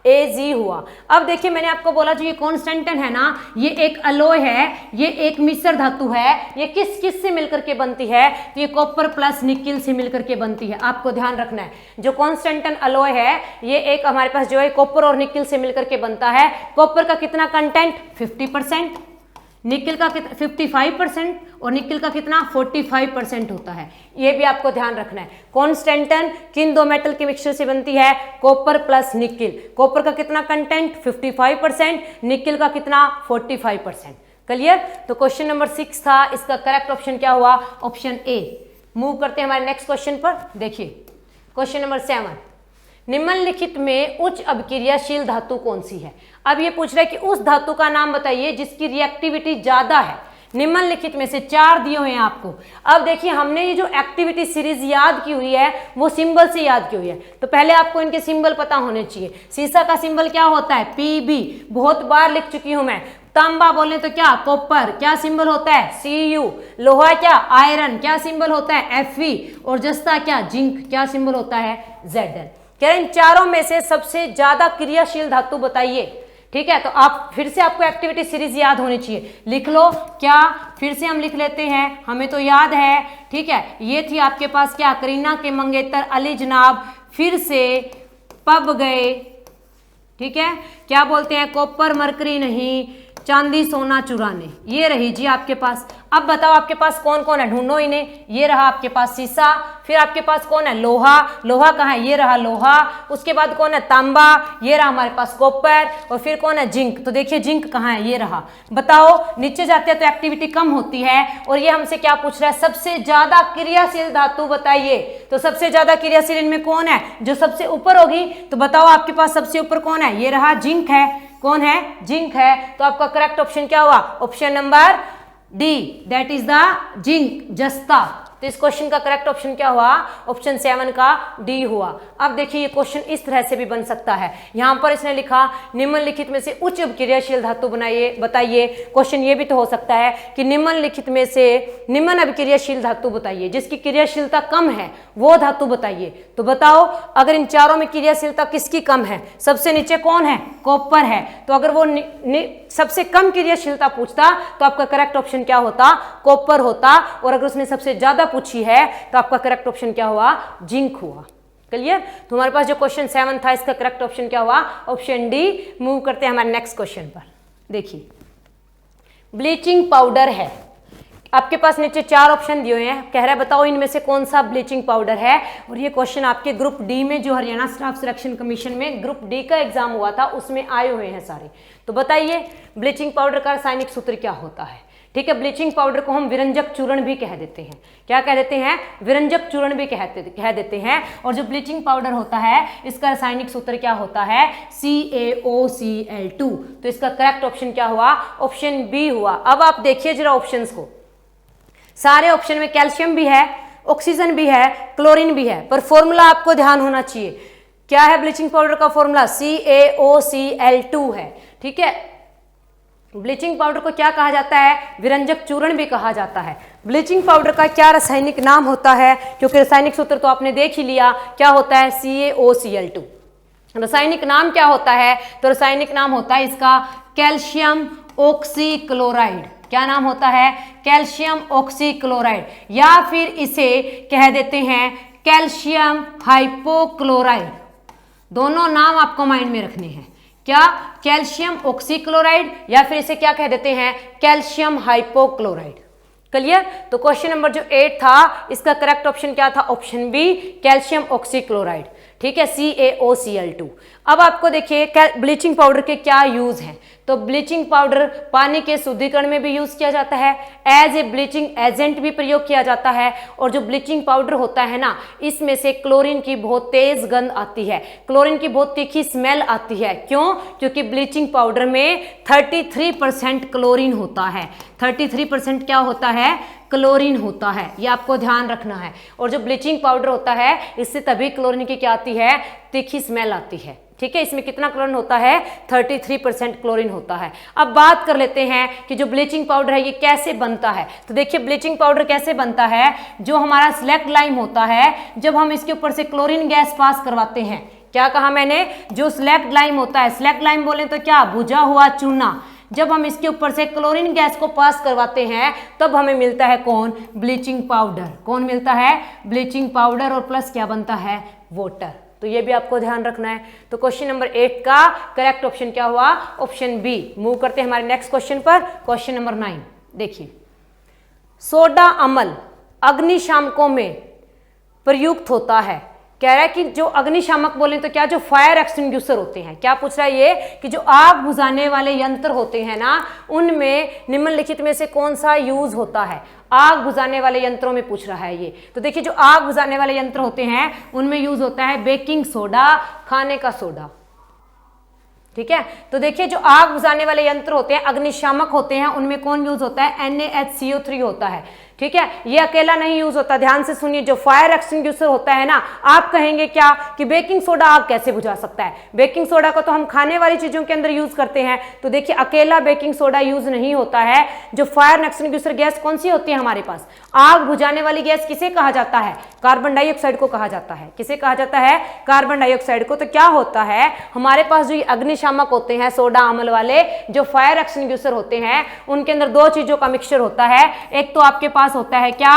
Ag हुआ। अब देखिए मैंने आपको बोला जो ये कॉन्स्टेंटन है ना, ये एक अलॉय है, ये एक मिश्र धातु है। ये किस किस से मिलकर के बनती है, तो ये कॉपर प्लस निकिल से मिलकर के बनती है। आपको ध्यान रखना है जो कॉन्स्टेंटन अलॉय है ये एक हमारे पास जो है कॉपर और निकिल से मिलकर के बनता है। कॉपर का कितना कंटेंट, 50%, निकिल का कितना 55% और निकिल का कितना 45% होता है। ये भी आपको ध्यान रखना है। कॉन्स्टेंटन किन दो मेटल के मिक्सचर से बनती है, कॉपर प्लस निकिल। कॉपर का कितना कंटेंट 55%, निकिल का कितना 45%। क्लियर। तो क्वेश्चन नंबर 6 था, इसका करेक्ट ऑप्शन क्या हुआ, ऑप्शन ए। मूव करते हैं हमारे नेक्स्ट क्वेश्चन पर। देखिए क्वेश्चन नंबर 7, निम्नलिखित में उच्च अभिक्रियाशील धातु कौन सी है। अब ये पूछ रहा है कि उस धातु का नाम बताइए जिसकी रिएक्टिविटी ज्यादा है। निम्नलिखित में से 4 दिए हुए हैं आपको। अब देखिए हमने ये जो एक्टिविटी सीरीज याद की हुई है वो सिंबल से याद की हुई है, तो पहले आपको इनके सिंबल पता होने चाहिए। सीसा का सिंबल क्या होता है, Pb, बहुत बार लिख चुकी हूं मैं। तांबा बोले तो क्या, कॉपर, क्या सिंबल होता है, Cu। लोहा क्या, आयरन, क्या सिंबल होता है, Fe। और जस्ता क्या, जिंक, क्या सिंबल होता है, Zn। क्या इन चारों में से सबसे ज्यादा क्रियाशील धातु बताइए। ठीक है, तो आप फिर से आपको एक्टिविटी सीरीज याद होनी चाहिए, लिख लो। क्या, फिर से हम लिख लेते हैं, हमें तो याद है। ठीक है, ये थी आपके पास क्या, करीना के मंगेतर अली जनाब फिर से पब गए। ठीक है, क्या बोलते हैं, कॉपर मरकरी नहीं चांदी सोना चुराने, ये रही जी आपके पास। अब बताओ आपके पास कौन कौन है, ढूंढो इन्हें। ये रहा आपके पास शीशा, फिर आपके पास कौन है, लोहा, लोहा कहाँ है, ये रहा लोहा। उसके बाद कौन है, तांबा, ये रहा हमारे पास कॉपर, और फिर कौन है, जिंक। तो देखिए जिंक कहाँ है, ये रहा। बताओ नीचे जाते हैं तो एक्टिविटी कम होती है, और ये हमसे क्या पूछ रहा है, सबसे ज्यादा क्रियाशील धातु बताइए। तो सबसे ज्यादा क्रियाशील इनमें कौन है, जो सबसे ऊपर होगी। तो बताओ आपके पास सबसे ऊपर कौन है, ये रहा जिंक है। कौन है, जिंक है। तो आपका करेक्ट ऑप्शन क्या हुआ, option number D, that is the zinc, जस्ता। तो इस क्वेश्चन का करेक्ट ऑप्शन क्या हुआ, ऑप्शन 7 का डी हुआ। अब देखिए ये क्वेश्चन इस तरह से भी बन सकता है। यहां पर इसने लिखा निम्नलिखित में से उच्च अभिक्रियाशील धातु बनाइए, बताइए। क्वेश्चन ये भी तो हो सकता है कि निम्नलिखित में से निम्न अभिक्रियाशील धातु बताइए, जिसकी क्रियाशीलता कम है वो धातु बताइए। तो बताओ अगर इन चारों में क्रियाशीलता किसकी कम है, सबसे नीचे कौन है, कॉपर है। तो अगर वो सबसे कम क्रियाशीलता पूछता तो आपका करेक्ट ऑप्शन क्या होता, कॉपर होता। और अगर उसने सबसे ज्यादा पूछी है तो आपका करेक्ट ऑप्शन क्या हुआ, जिंक हुआ। क्लियर। तो हमारे पास जो क्वेश्चन 7 था इसका करेक्ट ऑप्शन क्या हुआ, ऑप्शन डी। मूव करते हैं हमारे नेक्स्ट क्वेश्चन पर। देखिए ब्लीचिंग पाउडर है, आपके पास नीचे 4 ऑप्शन दिए हुए हैं, कह रहा है बताओ इनमें से कौन सा ब्लीचिंग पाउडर है। और ये क्वेश्चन आपके ग्रुप डी में, जो हरियाणा स्टाफ सिलेक्शन कमीशन में ग्रुप डी का एग्जाम हुआ था, उसमें आए हुए हैं सारे। तो बताइए ब्लीचिंग पाउडर का रासायनिक सूत्र क्या होता है। ठीक है, ब्लीचिंग पाउडर को हम विरंजक चूर्ण भी कह देते हैं। क्या कह देते हैं, विरंजक चूर्ण भी कह देते हैं। और जो ब्लीचिंग पाउडर होता है इसका रासायनिक सूत्र क्या होता है, CaOCl2। तो इसका करेक्ट ऑप्शन क्या हुआ, ऑप्शन बी हुआ। अब आप देखिए जरा ऑप्शंस को, सारे ऑप्शन में कैल्शियम भी है, ऑक्सीजन भी है, क्लोरीन भी है, पर फॉर्मूला आपको ध्यान होना चाहिए। क्या है ब्लीचिंग पाउडर का फॉर्मूला, CaOCl2 है। ठीक है, ब्लीचिंग पाउडर को क्या कहा जाता है, विरंजक चूर्ण भी कहा जाता है। ब्लीचिंग पाउडर का क्या रासायनिक नाम होता है, क्योंकि रासायनिक सूत्र तो आपने देख ही लिया, क्या होता है, CaOCl2। रासायनिक नाम क्या होता है, तो रासायनिक नाम होता है इसका कैल्शियम ऑक्सीक्लोराइड। क्या नाम होता है, कैल्शियम ऑक्सीक्लोराइड, या फिर इसे कह देते हैं कैल्शियम हाइपोक्लोराइड। दोनों नाम आपको माइंड में रखने हैं, क्या, कैल्शियम ऑक्सीक्लोराइड, या फिर इसे क्या कह देते हैं, कैल्शियम हाइपोक्लोराइड। क्लियर। तो क्वेश्चन नंबर जो 8 था इसका करेक्ट ऑप्शन क्या था, ऑप्शन बी, कैल्शियम ऑक्सीक्लोराइड। ठीक है, CaOCl2। अब आपको देखिए ब्लीचिंग पाउडर के क्या यूज हैं। तो ब्लीचिंग पाउडर पानी के शुद्धिकरण में भी यूज किया जाता है, एज ए ब्लीचिंग एजेंट भी प्रयोग किया जाता है। और जो ब्लीचिंग पाउडर होता है ना, इसमें से क्लोरीन की बहुत तेज गंध आती है, क्लोरीन की बहुत तीखी स्मेल आती है। क्यों, क्योंकि ब्लीचिंग पाउडर में 33% क्लोरीन होता है। 33% क्या होता है, क्लोरीन होता है, ये आपको ध्यान रखना है। और जो ब्लीचिंग पाउडर होता है इससे तभी क्लोरीन की क्या आती है, तीखी स्मेल आती है। ठीक है, इसमें कितना क्लोरीन होता है, 33% क्लोरीन होता है। अब बात कर लेते हैं कि जो ब्लीचिंग पाउडर है ये कैसे बनता है। तो देखिए ब्लीचिंग पाउडर कैसे बनता है, जो हमारा स्लैक्ट लाइम होता है, जब हम इसके ऊपर से क्लोरीन गैस पास करवाते हैं, क्या कहा मैंने, जो स्लैक्ट लाइम होता है, स्लैक्ट लाइम बोले तो क्या, भुजा हुआ चूना, जब हम इसके ऊपर से क्लोरीन गैस को पास करवाते हैं तब हमें मिलता है कौन, ब्लीचिंग पाउडर। कौन मिलता है, ब्लीचिंग पाउडर, और प्लस क्या बनता है, वाटर। तो ये भी आपको ध्यान रखना है। तो क्वेश्चन नंबर 8 का करेक्ट ऑप्शन क्या हुआ, ऑप्शन बी। मूव करते हैं हमारे नेक्स्ट क्वेश्चन पर, क्वेश्चन नंबर 9। देखिए सोडा अम्ल अग्निशामकों में प्रयुक्त होता है। कह रहा है कि जो अग्निशामक बोले तो क्या, जो फायर एक्सटिंग्विशर होते हैं। क्या पूछ रहा है ये, कि जो आग बुझाने वाले यंत्र होते हैं ना, उनमें निम्नलिखित में से कौन सा यूज होता है। आग बुझाने वाले यंत्रों में पूछ रहा है ये। तो देखिए जो आग बुझाने वाले यंत्र होते हैं उनमें यूज होता है बेकिंग सोडा, खाने का सोडा। ठीक है, तो देखिए जो आग बुझाने वाले यंत्र होते हैं, अग्निशामक होते हैं, उनमें कौन यूज होता है, NaHCO3 होता है। ठीक है, ये अकेला नहीं यूज होता, ध्यान से सुनिए। जो फायर एक्सटिंग्विशर होता है ना, आप कहेंगे क्या कि बेकिंग सोडा आग कैसे बुझा सकता है, बेकिंग सोडा को तो हम खाने वाली चीजों के अंदर यूज करते हैं। तो देखिए अकेला बेकिंग सोडा यूज नहीं होता है। जो फायर एक्सटिंग्विशर गैस कौन सी होती है हमारे पास, आग बुझाने वाली गैस किसे कहा जाता है, कार्बन डाइऑक्साइड को कहा जाता है। किसे कहा जाता है, कार्बन डाइऑक्साइड को। तो क्या होता है हमारे पास, जो अग्निशामक होते हैं सोडा अम्ल वाले, जो फायर एक्सटिंग्विशर होते हैं, उनके अंदर दो चीजों का मिक्सचर होता है। एक तो आपके पास होता है क्या,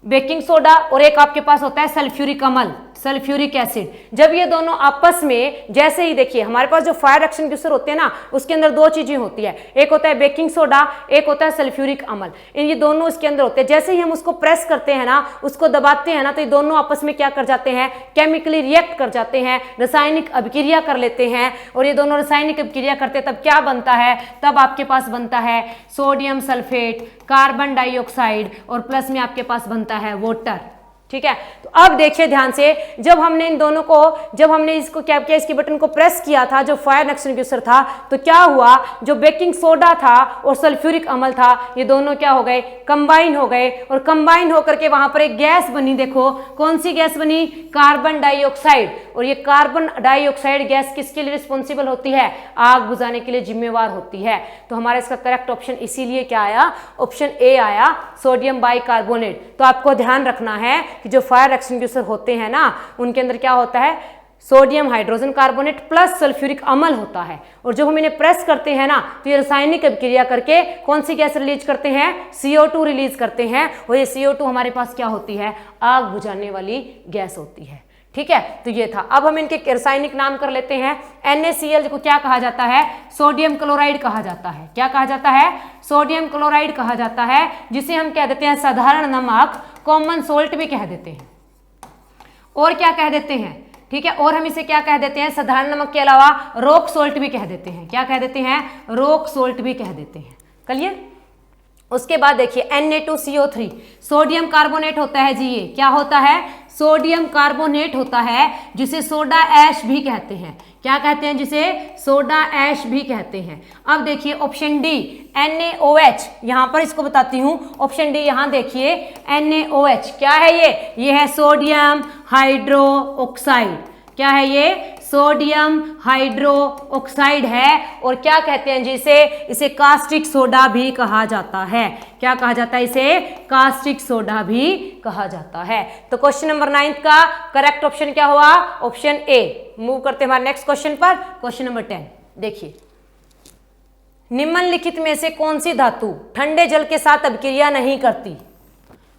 बेकिंग सोडा, और एक आपके पास होता है सल्फ्यूरिक अम्ल। Sulphuric acid. जब ये दोनों आपस में, जैसे ही देखिए हमारे पास जो फायर एक्शन रिड्यूसर होते हैं ना, उसके अंदर दो चीजें होती है, एक होता है बेकिंग सोडा, एक होता है सल्फ्यूरिक अम्ल। ये दोनों इसके अंदर होते हैं। जैसे ही हम उसको प्रेस करते हैं ना, उसको दबाते हैं ना, तो ये दोनों आपस में क्या कर जाते हैं, केमिकली रिएक्ट कर जाते हैं, रासायनिक अभिक्रिया कर लेते हैं। और ये दोनों रासायनिक अभिक्रिया करते हैं, तब क्या बनता है, तब आपके पास बनता है सोडियम सल्फेट, कार्बन डाइऑक्साइड, और प्लस में आपके पास बनता है वाटर। ठीक है, तो अब देखिए ध्यान से, जब हमने इन दोनों को, जब हमने इसको क्या किया, इसकी बटन को प्रेस किया था, जो फायर एक्शन रिड्यूसर था, तो क्या हुआ, जो बेकिंग सोडा था और सल्फ्यूरिक अम्ल था, ये दोनों क्या हो गए, कंबाइन हो गए। और कंबाइन होकर के वहां पर एक गैस बनी। देखो कौन सी गैस बनी, कार्बन डाइऑक्साइड। और ये कार्बन डाइऑक्साइड गैस किसके लिए रिस्पॉन्सिबल होती है, आग बुझाने के लिए जिम्मेवार होती है। तो हमारा इसका करेक्ट ऑप्शन इसीलिए क्या आया, ऑप्शन ए आया, सोडियम बाइकार्बोनेट। तो आपको ध्यान रखना है कि जो फायर एक्सटिंग्विशर होते हैं ना, उनके अंदर क्या होता है, sodium hydrogen carbonate plus sulphuric अम्ल होता है। और जब हम इन्हें प्रेस करते हैं ना, तो ये रासायनिक अभिक्रिया करके कौन सी गैस रिलीज करते हैं, CO2 रिलीज करते हैं। और ये CO2 हमारे पास क्या होती है, आग बुझाने वाली गैस होती है। ठीक है, तो ये था। अब हम इनके रासायनिक नाम कर लेते हैं। NaCl को क्या कहा जाता है, सोडियम क्लोराइड कहा जाता है। क्या कहा जाता है, सोडियम क्लोराइड कहा जाता है, जिसे हम कह देते हैं साधारण नमक, कॉमन सोल्ट भी कह देते हैं। और क्या कह देते हैं, ठीक है, और हम इसे क्या कह देते हैं, साधारण नमक के अलावा रॉक सोल्ट भी कह देते हैं। क्या कह देते हैं, रॉक सोल्ट भी कह देते हैं। क्लियर। उसके बाद देखिए Na2CO3 सोडियम कार्बोनेट होता है जी। ये क्या होता है, सोडियम कार्बोनेट होता है, जिसे सोडा ऐश भी कहते हैं। क्या कहते हैं, जिसे सोडा ऐश भी कहते हैं। अब देखिए ऑप्शन डी NaOH, यहां पर इसको बताती हूं, ऑप्शन डी यहां देखिए NaOH क्या है, ये है सोडियम हाइड्रो ऑक्साइड। क्या है ये, सोडियम हाइड्रो ऑक्साइड है। और क्या कहते हैं जिसे, इसे कास्टिक सोडा भी कहा जाता है। क्या कहा जाता है, इसे कास्टिक सोडा भी कहा जाता है। तो क्वेश्चन नंबर 9 का करेक्ट ऑप्शन क्या हुआ, ऑप्शन ए। मूव करते हैं हमारे नेक्स्ट क्वेश्चन पर, क्वेश्चन नंबर 10। देखिए, निम्नलिखित में से कौन सी धातु ठंडे जल के साथ अभिक्रिया नहीं करती।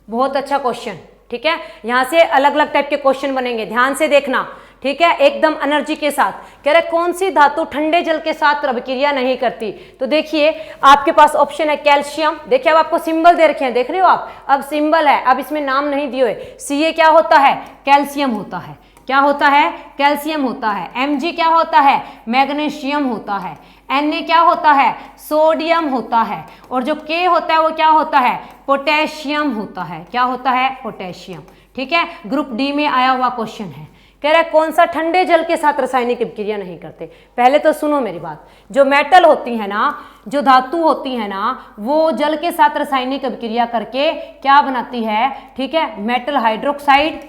बहुत अच्छा क्वेश्चन। ठीक है, यहां से अलग अलग टाइप के क्वेश्चन बनेंगे, ध्यान से देखना। ठीक है, एकदम एनर्जी के साथ कह रहे कौन सी धातु ठंडे जल के साथ अभिक्रिया नहीं करती। तो देखिए आपके पास ऑप्शन है कैल्शियम। देखिए अब आपको सिंबल दे रखे हैं, देख रहे हो आप, अब सिंबल है, अब इसमें नाम नहीं दिए हुए। Ca क्या होता है, कैल्शियम होता है। क्या होता है, कैल्शियम होता है। Mg क्या होता है, मैग्नीशियम होता है। Na क्या होता है, सोडियम होता है। और जो K होता है वो क्या होता है, पोटेशियम होता है। क्या होता है, पोटेशियम। ठीक है, ग्रुप डी में आया हुआ क्वेश्चन है। कह रहा है कौन सा ठंडे जल के साथ रासायनिक अभिक्रिया नहीं करते। पहले तो सुनो मेरी बात, जो मेटल होती है ना, जो धातु होती है ना, वो जल के साथ रासायनिक अभिक्रिया करके क्या बनाती है, ठीक है, मेटल हाइड्रोक्साइड।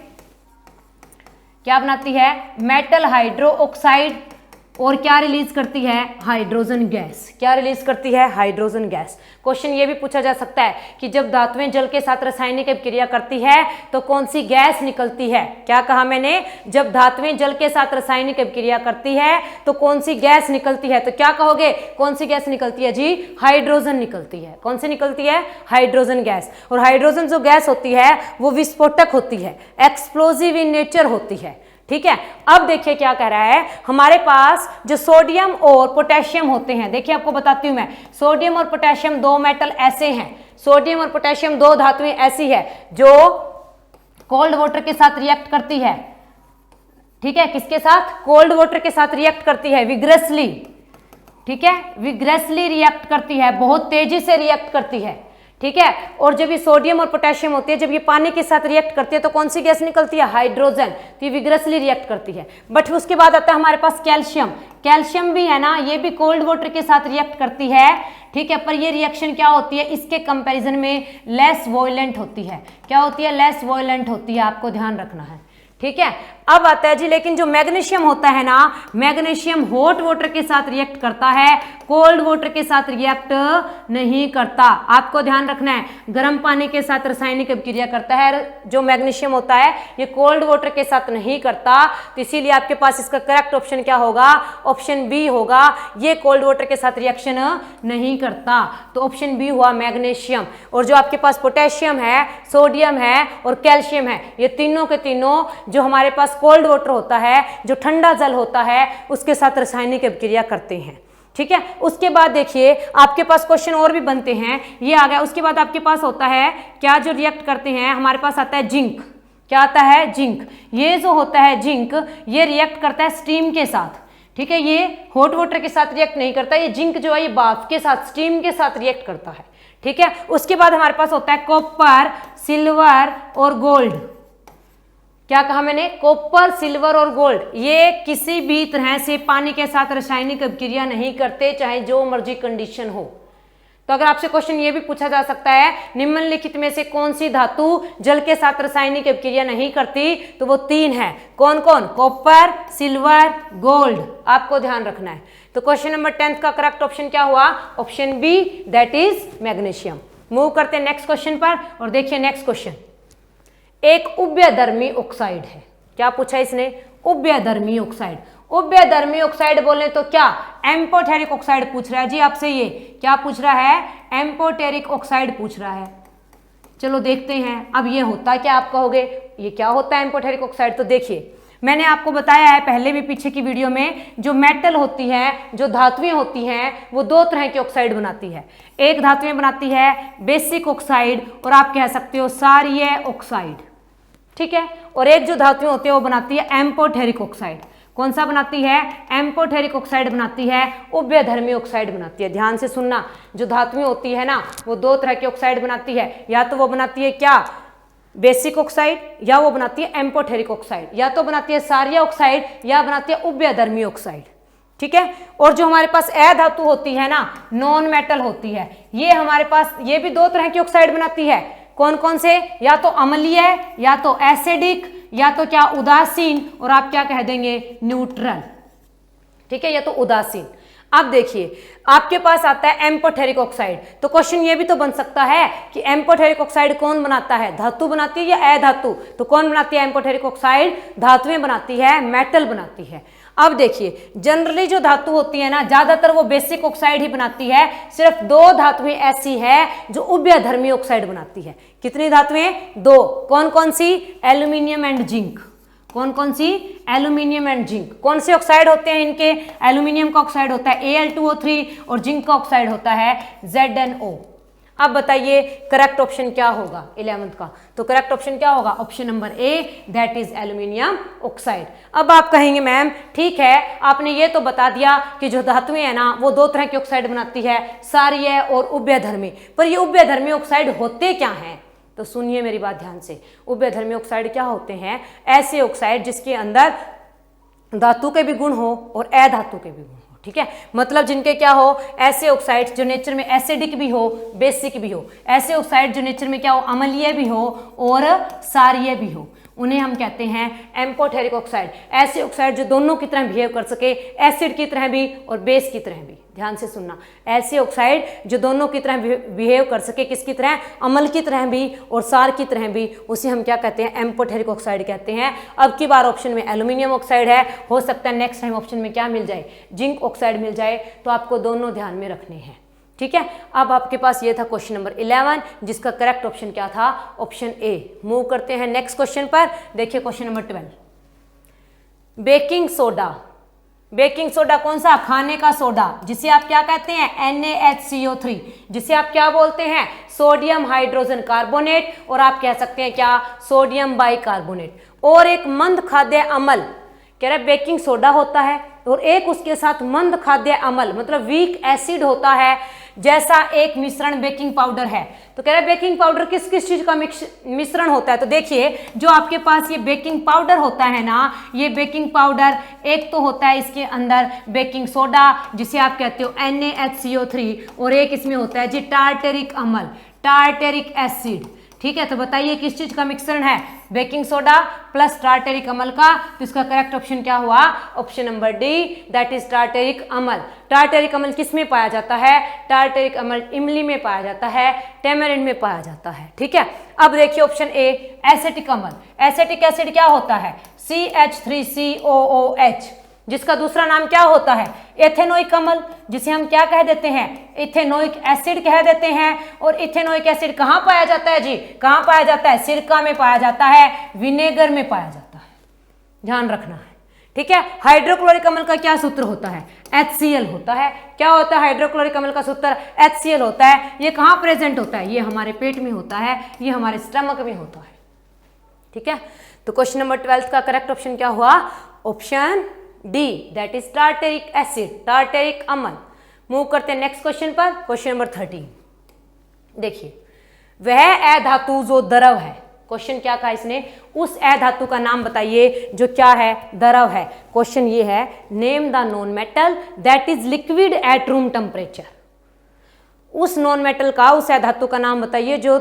क्या बनाती है, मेटल हाइड्रो ऑक्साइड। और क्या रिलीज करती है, हाइड्रोजन गैस। क्या रिलीज करती है, हाइड्रोजन गैस। क्वेश्चन ये भी पूछा जा सकता है कि जब धातुएं जल के साथ रासायनिक अभिक्रिया करती है तो कौन सी गैस निकलती है। क्या कहा मैंने, जब धातुएं जल के साथ रासायनिक अभिक्रिया करती है तो कौन सी गैस निकलती है। तो क्या कहोगे, कौन सी गैस निकलती है जी, हाइड्रोजन निकलती है। कौन सी निकलती है, हाइड्रोजन गैस। और हाइड्रोजन जो गैस होती है वो विस्फोटक होती है, एक्सप्लोजिव इन नेचर होती है। ठीक है, अब देखिए क्या कह रहा है, हमारे पास जो सोडियम और पोटेशियम होते हैं, देखिए आपको बताती हूं मैं, सोडियम और पोटेशियम दो मेटल ऐसे हैं, सोडियम और पोटेशियम दो धातुएं ऐसी है जो कोल्ड वाटर के साथ रिएक्ट करती है। ठीक है, किसके साथ, कोल्ड वाटर के साथ रिएक्ट करती है, विग्रेसली। ठीक है, विग्रेसली रिएक्ट करती है, बहुत तेजी से रिएक्ट करती है। ठीक है, और जब ये सोडियम और पोटेशियम होती है, जब ये पानी के साथ रिएक्ट करती है तो कौन सी गैस निकलती है, हाइड्रोजन। तो ये विग्रेसली रिएक्ट करती है। बट उसके बाद आता है हमारे पास कैल्शियम। कैल्शियम भी है ना, ये भी कोल्ड वाटर के साथ रिएक्ट करती है। ठीक है, पर ये रिएक्शन क्या होती है, इसके कंपैरिजन में लेस वॉयलेंट होती है। क्या होती है, लेस वॉयलेंट होती है, आपको ध्यान रखना है। ठीक है, अब आता है जी, लेकिन जो मैग्नीशियम होता है ना, मैग्नीशियम हॉट वाटर के साथ रिएक्ट करता है, कोल्ड वाटर के साथ रिएक्ट नहीं करता। आपको ध्यान रखना है, गर्म पानी के साथ रासायनिक अभिक्रिया करता है जो मैग्नीशियम होता है, ये कोल्ड वाटर के साथ नहीं करता। तो इसीलिए आपके पास इसका करेक्ट ऑप्शन क्या होगा, ऑप्शन बी होगा, ये कोल्ड वाटर के साथ रिएक्शन नहीं करता। तो ऑप्शन बी हुआ मैग्नीशियम। और जो आपके पास पोटेशियम है, सोडियम है और कैल्शियम है, ये तीनों के तीनों जो हमारे पास कोल्ड वाटर होता है, जो ठंडा जल होता है, उसके साथ रासायनिक अभिक्रिया करते हैं। ठीक है, उसके बाद देखिए आपके पास क्वेश्चन और भी बनते हैं, ये आ गया। उसके बाद आपके पास होता है क्या जो रिएक्ट करते हैं, हमारे पास आता है जिंक। क्या आता है? जिंक। ये जो होता है जिंक, ये रिएक्ट करता है स्टीम के साथ। ठीक है, ये हॉट वाटर के साथ रिएक्ट नहीं करता, ये जिंक जो है ये भाप के साथ, स्टीम के साथ रिएक्ट करता है। ठीक है, उसके बाद हमारे पास होता है कॉपर, सिल्वर और गोल्ड। क्या कहा मैंने? कॉपर, सिल्वर और गोल्ड, ये किसी भी तरह से पानी के साथ रासायनिक अभिक्रिया नहीं करते, चाहे जो मर्जी कंडीशन हो। तो अगर आपसे क्वेश्चन ये भी पूछा जा सकता है, निम्नलिखित में से कौन सी धातु जल के साथ रासायनिक अभिक्रिया नहीं करती, तो वो 3 है। कौन कौन? Copper, silver, gold. आपको ध्यान रखना है। तो क्वेश्चन नंबर 10 का करेक्ट ऑप्शन क्या हुआ? Option B, that is magnesium. Move करते हैं नेक्स्ट क्वेश्चन पर और देखिए नेक्स्ट क्वेश्चन। एक उभयधर्मी ऑक्साइड है। क्या पूछा इसने? उभयधर्मी ऑक्साइड। उभयधर्मी ऑक्साइड बोले तो क्या? एम्फोटेरिक ऑक्साइड पूछ रहा है जी आपसे। ये क्या पूछ रहा है? एम्फोटेरिक ऑक्साइड पूछ रहा है। चलो देखते हैं अब ये होता क्या। आप कहोगे ये क्या होता है एम्फोटेरिक ऑक्साइड? तो देखिए मैंने आपको बताया है पहले भी पीछे की वीडियो में, जो मेटल होती है, जो धातुएं होती हैं, वो 2 तरह की ऑक्साइड बनाती है। एक धातुएं बनाती है बेसिक ऑक्साइड और आप कह सकते हो क्षारीय ऑक्साइड। ठीक है, और एक जो धातुएं होती है वो बनाती है एम्फोटेरिक ऑक्साइड। कौन सा बनाती है? एम्फोटेरिक ऑक्साइड बनाती है, उभयधर्मी ऑक्साइड बनाती है। ध्यान से सुनना, जो धातुएं होती है ना, वो 2 तरह की ऑक्साइड बनाती है। या तो वो बनाती है क्या? बेसिक ऑक्साइड, या वो बनाती है एम्फोटेरिक ऑक्साइड। या तो बनाती है क्षारीय ऑक्साइड या बनाती है उभयधर्मी ऑक्साइड। ठीक है, और जो हमारे पास अधातु होती है ना, नॉन मेटल होती है, ये हमारे पास ये भी 2 तरह की ऑक्साइड बनाती है। कौन कौन से? या तो अम्लीय, या तो एसिडिक, या तो क्या? उदासीन, और आप क्या कह देंगे? न्यूट्रल। ठीक है, या तो उदासीन। अब देखिए आपके पास आता है एम्फोटेरिक ऑक्साइड। तो क्वेश्चन ये भी तो बन सकता है कि एम्फोटेरिक ऑक्साइड कौन बनाता है? धातु बनाती है या अधातु? तो कौन बनाती है एम्फोटेरिक ऑक्साइड? धातुएं बनाती है, मेटल बनाती है। अब देखिए जनरली जो धातु होती है ना, ज्यादातर वो बेसिक ऑक्साइड ही बनाती है। सिर्फ 2 धातुएं ऐसी है जो उभयधर्मी ऑक्साइड बनाती है। कितनी धातुएं? 2। कौन कौन सी? Aluminium and zinc. कौन कौन सी? Aluminium and zinc. कौन से ऑक्साइड होते हैं इनके? एल्यूमिनियम का ऑक्साइड होता है Al2O3 और जिंक का ऑक्साइड होता है ZnO। अब बताइए करेक्ट ऑप्शन क्या होगा 11th का? तो करेक्ट ऑप्शन क्या होगा? Option number A, that is aluminium oxide. अब आप कहेंगे मैम ठीक है, आपने ये तो बता दिया कि जो धातुएं है ना वो 2 तरह की ऑक्साइड बनाती है, क्षारीय और उभयधर्मी। पर ये उभयधर्मी ऑक्साइड होते क्या हैं? तो सुनिए मेरी बात ध्यान से। उभयधर्मी ऑक्साइड क्या होते हैं? ऐसे ऑक्साइड जिसके अंदर धातु के भी गुण हो और अधातु के भी गुण हो। ठीक है, मतलब जिनके क्या हो? ऐसे ऑक्साइड जो नेचर में एसिडिक भी हो, बेसिक भी हो। ऐसे ऑक्साइड जो नेचर में क्या हो? अम्लीय भी हो और क्षारीय भी हो, उन्हें हम कहते हैं एम्फोटेरिक ऑक्साइड। ऐसे ऑक्साइड जो दोनों की तरह बिहेव कर सके, एसिड की तरह भी और बेस की तरह भी। ध्यान से सुनना, ऐसे ऑक्साइड जो दोनों की तरह बिहेव कर सके, किसकी तरह? अम्ल की तरह भी और क्षार की तरह भी, उसे हम क्या कहते हैं? एम्फोटेरिक ऑक्साइड कहते हैं। अब की बार ऑप्शन में एल्यूमिनियम ऑक्साइड है, हो सकता है नेक्स्ट टाइम ऑप्शन में क्या मिल जाए? जिंक ऑक्साइड मिल जाए। तो आपको दोनों ध्यान में रखने हैं। ठीक है, अब आपके पास ये था क्वेश्चन नंबर 11, जिसका करेक्ट ऑप्शन क्या था? Option A. मूव करते हैं नेक्स्ट क्वेश्चन पर। देखिए question number 12, baking soda. Baking soda कौन सा? खाने का सोडा, जिसे आप क्या कहते हैं? NaHCO3, जिसे आप क्या बोलते हैं? सोडियम हाइड्रोजन कार्बोनेट, और आप कह सकते हैं क्या? Sodium bicarbonate. और एक मंद खाद्य अम्ल, कह रहे बेकिंग सोडा होता है और एक उसके साथ मंद खाद्य अम्ल मतलब वीक एसिड होता है, जैसा एक मिश्रण बेकिंग पाउडर है। तो कह रहे बेकिंग पाउडर किस किस चीज का मिश्रण होता है? तो देखिए जो आपके पास ये बेकिंग पाउडर होता है ना, ये बेकिंग पाउडर एक तो होता है इसके अंदर बेकिंग सोडा जिसे आप कहते हो NaHCO3, और एक इसमें होता है जी टार्टेरिक अम्ल, टार्टेरिक एसिड। ठीक है, तो बताइए किस चीज का मिश्रण है? बेकिंग सोडा प्लस टार्टेरिक अम्ल का। तो इसका करेक्ट ऑप्शन क्या हुआ? Option number D, that is tartaric अम्ल। टार्टेरिक अम्ल किस में पाया जाता है? टार्टेरिक अम्ल इमली में पाया जाता है, टेमरिंड में पाया जाता है। ठीक है, अब देखिए ऑप्शन ए, एसिटिक अम्ल। एसिटिक एसिड क्या होता है? CH3COOH, जिसका दूसरा नाम क्या होता है? एथेनोइक अम्ल, जिसे हम क्या कह देते हैं? इथेनोइक एसिड कह देते हैं। और इथेनोइक एसिड कहाँ पाया जाता है जी? कहाँ पाया जाता है? सिरका में पाया जाता है, विनेगर में पाया जाता है। ध्यान रखना है, ठीक है। हाइड्रोक्लोरिक अम्ल का क्या सूत्र होता है? HCl होता है। क्या होता है हाइड्रोक्लोरिक अम्ल का सूत्र? HCl होता है। ये कहाँ प्रेजेंट होता है? ये हमारे पेट में होता है, ये हमारे स्टमक में होता है, ठीक है। तो क्वेश्चन नंबर 12 का करेक्ट ऑप्शन क्या हुआ? Option D, that is tartaric acid, tartaric अम्ल। मूव करते हैं नेक्स्ट क्वेश्चन पर, क्वेश्चन नंबर 13। देखिए, वह अधातु जो द्रव है, क्वेश्चन क्या कहा इसने? उस अधातु का नाम बताइए जो क्या है? द्रव है। क्वेश्चन ये है, name the non metal that is liquid at room temperature. उस नॉन मेटल का, उस अधातु का नाम बताइए जो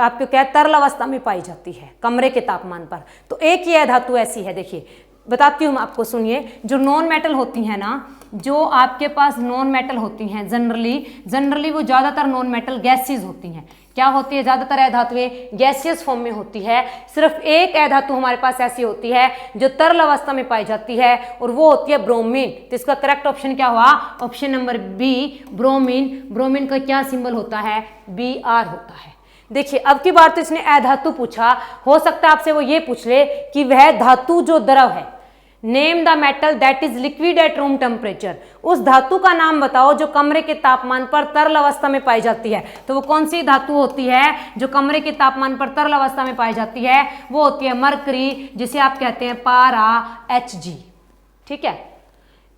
आपको क्या तरल अवस्था में पाई जाती है कमरे के तापमान पर। तो एक ये धातु ऐसी है, देखिए बताती हूँ मैं आपको, सुनिए। जो नॉन मेटल होती है ना, जो आपके पास नॉन मेटल होती हैं जनरली वो ज़्यादातर नॉन मेटल गैसेज होती हैं। क्या होती है? ज़्यादातर अधातुएं गैसियस फॉर्म में होती है। सिर्फ एक अधातु हमारे पास ऐसी होती है जो तरल अवस्था में पाई जाती है, और वो होती है ब्रोमीन। तो इसका करेक्ट ऑप्शन क्या हुआ? Option number B, bromine. Bromine का क्या सिंबल होता है? Br होता है। देखिए, अब की बार तो इसने अधातु पूछा, हो सकता है आपसे वो ये पूछ ले कि वह धातु जो द्रव है, name the metal that is liquid at room temperature. उस धातु का नाम बताओ जो कमरे के तापमान पर तरल अवस्था में पाई जाती है। तो वो कौन सी धातु होती है जो कमरे के तापमान पर तरल अवस्था में पाई जाती है? वो होती है मरकरी, जिसे आप कहते हैं पारा, Hg, ठीक है।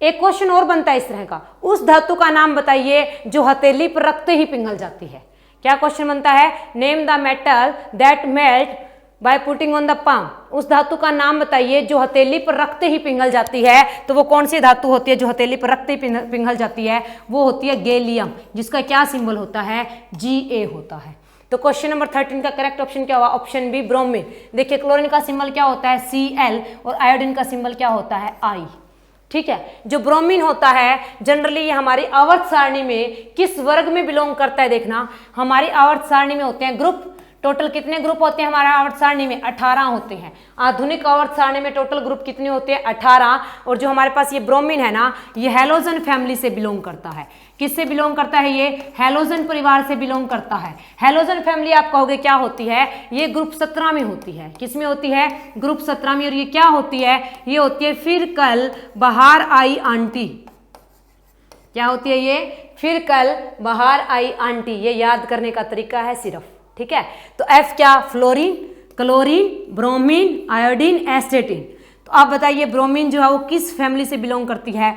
एक क्वेश्चन और बनता है इस तरह का, उस धातु का नाम बताइए जो हथेली पर रखते ही पिघल जाती है। क्या क्वेश्चन बनता है? Name the metal that melt by putting on the palm. उस धातु का नाम बताइए जो हथेली पर रखते ही पिघल जाती है। तो वो कौन सी धातु होती है जो हथेली पर रखते ही पिघल जाती है? वो होती है गैलियम, जिसका क्या सिंबल होता है? Ga होता है। तो क्वेश्चन नंबर 13 का करेक्ट ऑप्शन क्या हुआ? Option B, bromine. देखिए, क्लोरीन का सिंबल क्या होता है? Cl, और आयोडीन का सिंबल क्या होता है? I, ठीक है। जो ब्रोमीन होता है जनरली ये हमारी आवर्त सारणी में किस वर्ग में बिलोंग करता है? देखना, हमारी आवर्त सारणी में होते हैं ग्रुप। टोटल कितने ग्रुप होते हैं हमारे आवर्त सारणी में? 18 होते हैं। आधुनिक आवर्त सारणी में टोटल ग्रुप कितने होते हैं? 18। और जो हमारे पास ये ब्रोमीन है ना, ये हैलोजन फैमिली से बिलोंग करता है। किससे बिलोंग करता है? ये हैलोजन परिवार से बिलोंग करता है। हैलोजन फैमिली आप कहोगे क्या होती है? ये ग्रुप 17 में होती है। किस में होती है? ग्रुप 17 में। और ये क्या होती है? ये होती है फिर कल बाहर आई आंटी। क्या होती है ये? फिर कल बाहर आई आंटी। ये याद करने का तरीका है सिर्फ, ठीक है। तो F क्या? Fluorine, chlorine, bromine, iodine, एस्टेटिन। तो आप बताइए ब्रोमीन जो है वो किस फैमिली से बिलोंग करती है?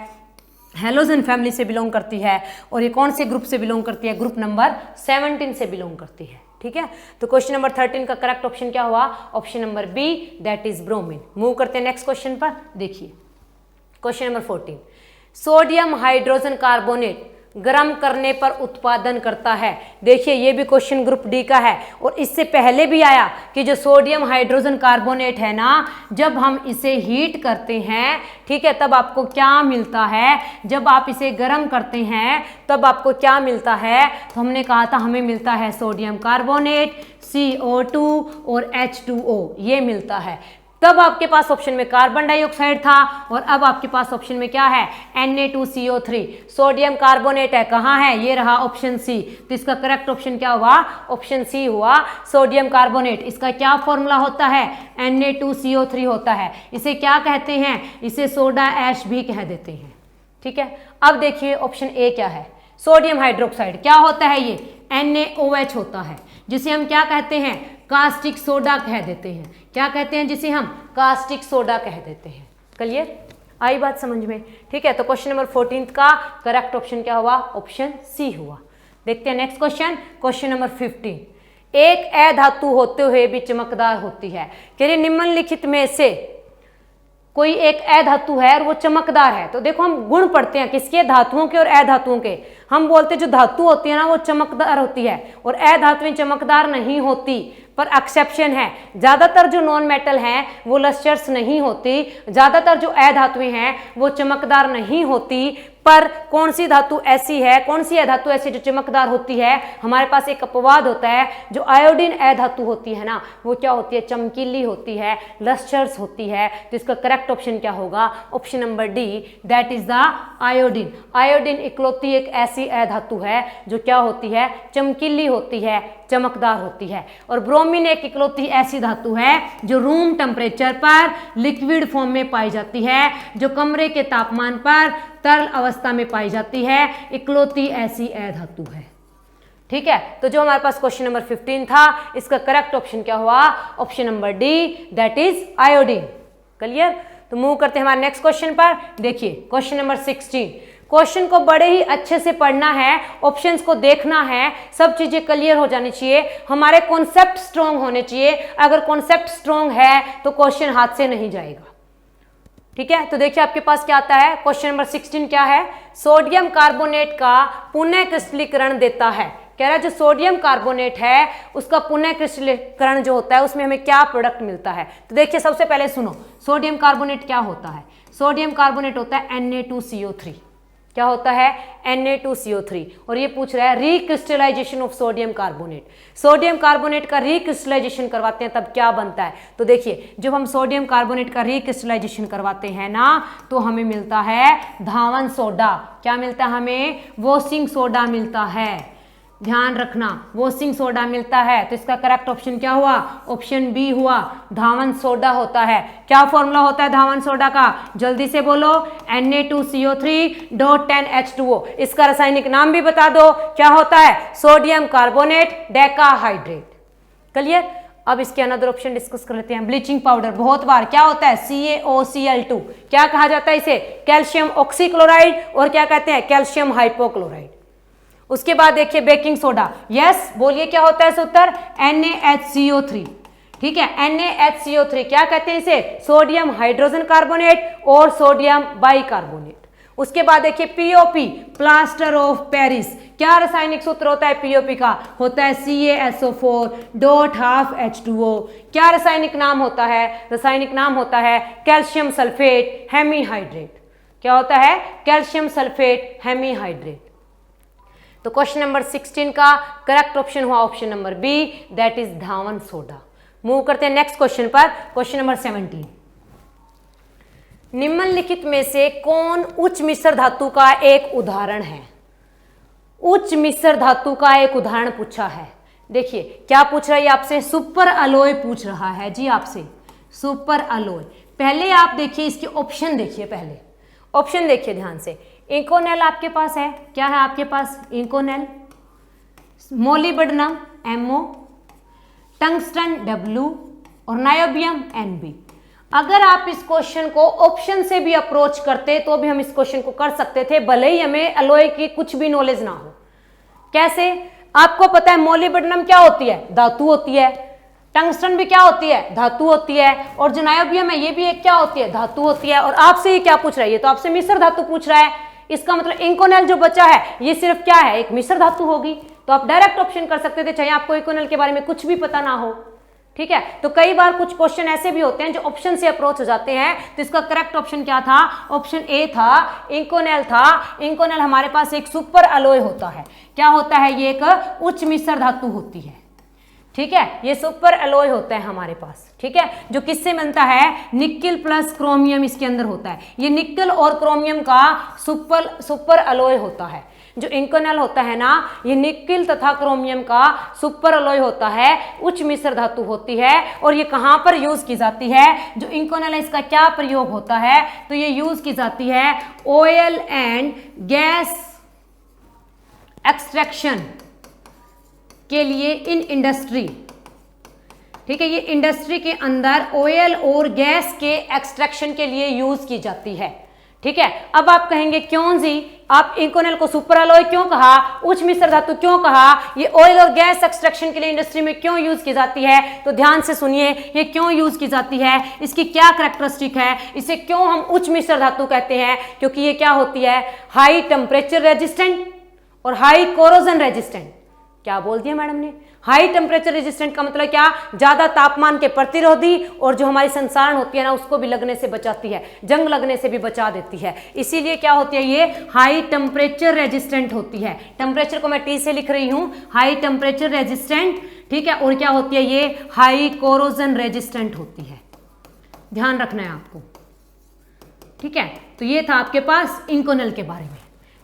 हैलोजन फैमिली से बिलोंग करती है। और ये कौन से ग्रुप से बिलोंग करती है? ग्रुप नंबर 17 से बिलोंग करती है, ठीक है। तो क्वेश्चन नंबर 13 का करेक्ट ऑप्शन क्या हुआ? Option number B, that is bromine. Move करते हैं नेक्स्ट क्वेश्चन पर। देखिए question number 14, sodium hydrogen carbonate गर्म करने पर उत्पादन करता है। देखिए ये भी क्वेश्चन ग्रुप डी का है, और इससे पहले भी आया कि जो सोडियम हाइड्रोजन कार्बोनेट है ना, जब हम इसे हीट करते हैं, ठीक है, तब आपको क्या मिलता है? जब आप इसे गर्म करते हैं तब आपको क्या मिलता है? तो हमने कहा था हमें मिलता है सोडियम कार्बोनेट, CO2 और H2O, ये मिलता है। तब आपके पास ऑप्शन में कार्बन डाइऑक्साइड था, और अब आपके पास ऑप्शन में क्या है? Na2CO3, सोडियम कार्बोनेट है। कहाँ है? ये रहा ऑप्शन सी। तो इसका करेक्ट ऑप्शन क्या हुआ? ऑप्शन सी हुआ, सोडियम कार्बोनेट। इसका क्या फॉर्मूला होता है? Na2CO3 होता है। इसे क्या कहते हैं? इसे सोडा ऐश भी कह देते हैं, ठीक है। अब देखिए ऑप्शन ए क्या है? Sodium hydroxide. क्या होता है ये? NaOH होता है, जिसे हम क्या कहते हैं? कास्टिक सोडा कह देते हैं। क्या कहते हैं? जिसे हम कास्टिक सोडा कह देते हैं। क्लियर? आई बात समझ में? ठीक है। तो क्वेश्चन नंबर 14 का करेक्ट ऑप्शन क्या हुआ? ऑप्शन सी हुआ। देखते हैं नेक्स्ट क्वेश्चन, क्वेश्चन नंबर 15, एक अधातु होते हुए भी चमकदार होती है। कह रही निम्नलिखित में से कोई एक अधातु है और वो चमकदार है। तो देखो हम गुण पढ़ते हैं किसके? धातुओं के और अधातुओं के। हम बोलते जो धातु होती है ना वो चमकदार होती है, और अधातुएं चमकदार नहीं होती, पर एक्सेप्शन है। ज्यादातर जो नॉन मेटल हैं वो लस्टर्स नहीं होती, ज्यादातर जो अधातुएं हैं वो चमकदार नहीं होती, पर कौन सी धातु ऐसी है, कौन सी धातु ऐसी जो चमकदार होती है? हमारे पास एक अपवाद होता है, जो आयोडीन धातु होती है ना, वो क्या होती है? चमकीली होती है, लस्टर्स होती है। तो इसका करेक्ट ऑप्शन क्या होगा? Option number D, that is the iodine. Iodine इकलौती एक ऐसी धातु है जो क्या होती है? चमकीली होती है, चमकदार होती है। और ब्रोमीन एक इकलौती ऐसी धातु है जो रूम टेम्परेचर पर लिक्विड फॉर्म में पाई जाती है, जो कमरे के तापमान पर तरल अवस्था में पाई जाती है, इकलौती ऐसी धातु है। ठीक है, तो जो हमारे पास क्वेश्चन नंबर 15 था, इसका करेक्ट ऑप्शन क्या हुआ? Option number D, that is iodine. Clear? तो मूव करते हैं हमारे नेक्स्ट क्वेश्चन पर। देखिए क्वेश्चन नंबर 16। क्वेश्चन को बड़े ही अच्छे से पढ़ना है, ऑप्शंस को देखना है, सब चीजें क्लियर हो जानी चाहिए, हमारे कॉन्सेप्ट स्ट्रॉन्ग होने चाहिए। अगर कॉन्सेप्ट स्ट्रॉन्ग है तो क्वेश्चन हाथ से नहीं जाएगा। ठीक है, तो देखिए आपके पास क्या आता है। क्वेश्चन नंबर 16 क्या है? सोडियम कार्बोनेट का पुनः क्रिस्टलीकरण देता है। कह रहा है जो सोडियम कार्बोनेट है उसका पुनः क्रिस्टलीकरण जो होता है उसमें हमें क्या प्रोडक्ट मिलता है। तो देखिए सबसे पहले सुनो, सोडियम कार्बोनेट क्या होता है? सोडियम कार्बोनेट होता है Na2CO3। क्या होता है? Na2CO3। और ये पूछ रहा है recrystallisation of sodium carbonate. Sodium carbonate का रिक्रिस्टलाइजेशन करवाते हैं तब क्या बनता है? तो देखिए जब हम सोडियम कार्बोनेट का रिक्रिस्टलाइजेशन करवाते हैं ना, तो हमें मिलता है धावन सोडा। क्या मिलता है हमें? वॉशिंग सोडा मिलता है। ध्यान रखना, वॉशिंग सोडा मिलता है। तो इसका करेक्ट ऑप्शन क्या हुआ? ऑप्शन बी हुआ, धावन सोडा होता है। क्या फॉर्मूला होता है धावन सोडा का? जल्दी से बोलो, Na2CO3.10H2O। इसका रासायनिक नाम भी बता दो, क्या होता है? Sodium carbonate decahydrate. क्लियर? अब इसके अनदर ऑप्शन डिस्कस कर लेते हैं। ब्लीचिंग पाउडर बहुत बार क्या होता है? CaOCl2। क्या कहा जाता है इसे? Calcium oxychloride. और क्या कहते हैं? Calcium hypochloride. उसके बाद देखिए बेकिंग सोडा। यस बोलिए क्या होता है उत्तर? NaHCO3। ठीक है, NaHCO3 क्या कहते हैं इसे? सोडियम हाइड्रोजन कार्बोनेट और सोडियम बाइकार्बोनेट। उसके बाद देखिए POP, प्लास्टर ऑफ पेरिस। क्या रासायनिक सूत्र होता है POP का? होता है CaSO4.12H2O। क्या रासायनिक नाम होता है? रासायनिक नाम होता है कैल्शियम सल्फेट हेमीहाइड्रेट। क्या होता है? Calcium sulphate hemihydrate. तो क्वेश्चन नंबर 16 का करेक्ट ऑप्शन हुआ option number B, that is धावन सोडा। मूव करते हैं नेक्स्ट क्वेश्चन पर। Question number 17। निम्नलिखित में से कौन उच्च मिश्र धातु का एक उदाहरण है? उच्च मिश्र धातु का एक उदाहरण पूछा है। देखिए क्या पूछ रहा है आपसे? सुपर अलॉय पूछ रहा है जी आपसे, सुपर अलॉय। पहले आप देखिए इसके ऑप्शन, देखिए पहले ऑप्शन देखिए ध्यान से। इंकोनेल आपके पास है, क्या है आपके पास? इंकोनेल, मोलिब्डेनम MO, टंगस्टन W और नायोबियम NB। अगर आप इस क्वेश्चन को ऑप्शन से भी अप्रोच करते तो भी हम इस क्वेश्चन को कर सकते थे, भले ही हमें अलॉय की कुछ भी नॉलेज ना हो। कैसे? आपको पता है मोलिब्डेनम क्या होती है? धातु होती है। टंगस्टन भी क्या होती है? धातु होती है। और जो नायोबियम है ये भी एक क्या होती है? धातु होती है। और आपसे ये क्या पूछ रहा है? ये तो आपसे मिश्र धातु पूछ रहा है। इसका मतलब इंकोनेल जो बचा है ये सिर्फ क्या है? एक मिश्र धातु होगी। तो आप डायरेक्ट ऑप्शन कर सकते थे, चाहे आपको इंकोनेल के बारे में कुछ भी पता ना हो। ठीक है, तो कई बार कुछ क्वेश्चन ऐसे भी होते हैं जो ऑप्शन से अप्रोच हो जाते हैं। तो इसका करेक्ट ऑप्शन क्या था? ऑप्शन ए था, इंकोनेल था। इंकोनेल हमारे पास एक सुपर अलॉय होता है। क्या होता है? ये एक उच्च मिश्र धातु होती है। ठीक है, ये सुपर अलॉय होता है हमारे पास। ठीक है, जो किससे बनता है? निकेल प्लस क्रोमियम इसके अंदर होता है। ये निकेल और क्रोमियम का सुपर अलॉय होता है। जो इंकोनेल होता है ना, ये निकेल तथा क्रोमियम का सुपर अलॉय होता है, उच्च मिश्र धातु होती है। और ये कहां पर यूज की जाती है? जो इंकोनेल है इसका क्या प्रयोग होता है? तो ये यूज की जाती है ऑयल एंड गैस एक्सट्रैक्शन के लिए इन इंडस्ट्री। ठीक है, ये इंडस्ट्री के अंदर ऑयल और गैस के एक्सट्रैक्शन के लिए यूज की जाती है। ठीक है, अब आप कहेंगे क्यों जी आप इंकोनेल को सुपर अलॉय क्यों कहा, उच्च मिश्र धातु क्यों कहा, ये ऑयल और गैस एक्सट्रैक्शन के लिए इंडस्ट्री में क्यों यूज की जाती है? तो ध्यान से सुनिए, ये क्यों यूज की जाती है, इसकी क्या कैरेक्टरिस्टिक है, इसे क्यों हम उच्च मिश्र धातु कहते हैं? क्योंकि ये क्या होती है? हाई टेम्परेचर रेजिस्टेंट और हाई कोरोजन रेजिस्टेंट। क्या बोल दिया मैडम ने? हाई टेम्परेचर रेजिस्टेंट का मतलब क्या, ज्यादा तापमान के प्रतिरोधी, और जो हमारी संसारण होती है ना उसको भी लगने से बचाती है, जंग लगने से भी बचा देती है, इसीलिए क्या होती है ये हाई टेम्परेचर रेजिस्टेंट होती है। टेम्परेचर को मैं टी से लिख रही हूं, हाई टेम्परेचर रेजिस्टेंट, ठीक है। और क्या होती है ये हाई कोरोजन रेजिस्टेंट होती है, ध्यान रखना है आपको, ठीक है। तो ये था आपके पास इंकोनेल के बारे में।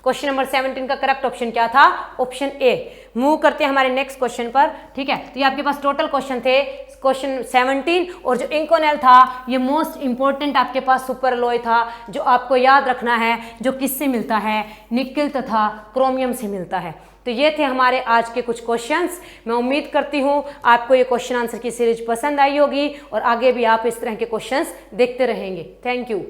क्वेश्चन नंबर 17 का करेक्ट ऑप्शन क्या था, ऑप्शन ए। मूव करते हैं हमारे नेक्स्ट क्वेश्चन पर, ठीक है। तो ये आपके पास टोटल क्वेश्चन थे, क्वेश्चन 17, और जो इंकोनेल था ये मोस्ट इंपॉर्टेंट आपके पास सुपर अलॉय था, जो आपको याद रखना है, जो किससे मिलता है, निकेल तथा क्रोमियम से मिलता है। तो ये थे हमारे आज के कुछ क्वेश्चंस। मैं उम्मीद करती हूँ आपको ये क्वेश्चन आंसर की सीरीज पसंद आई होगी और आगे भी आप इस तरह के क्वेश्चंस देखते रहेंगे। Thank you.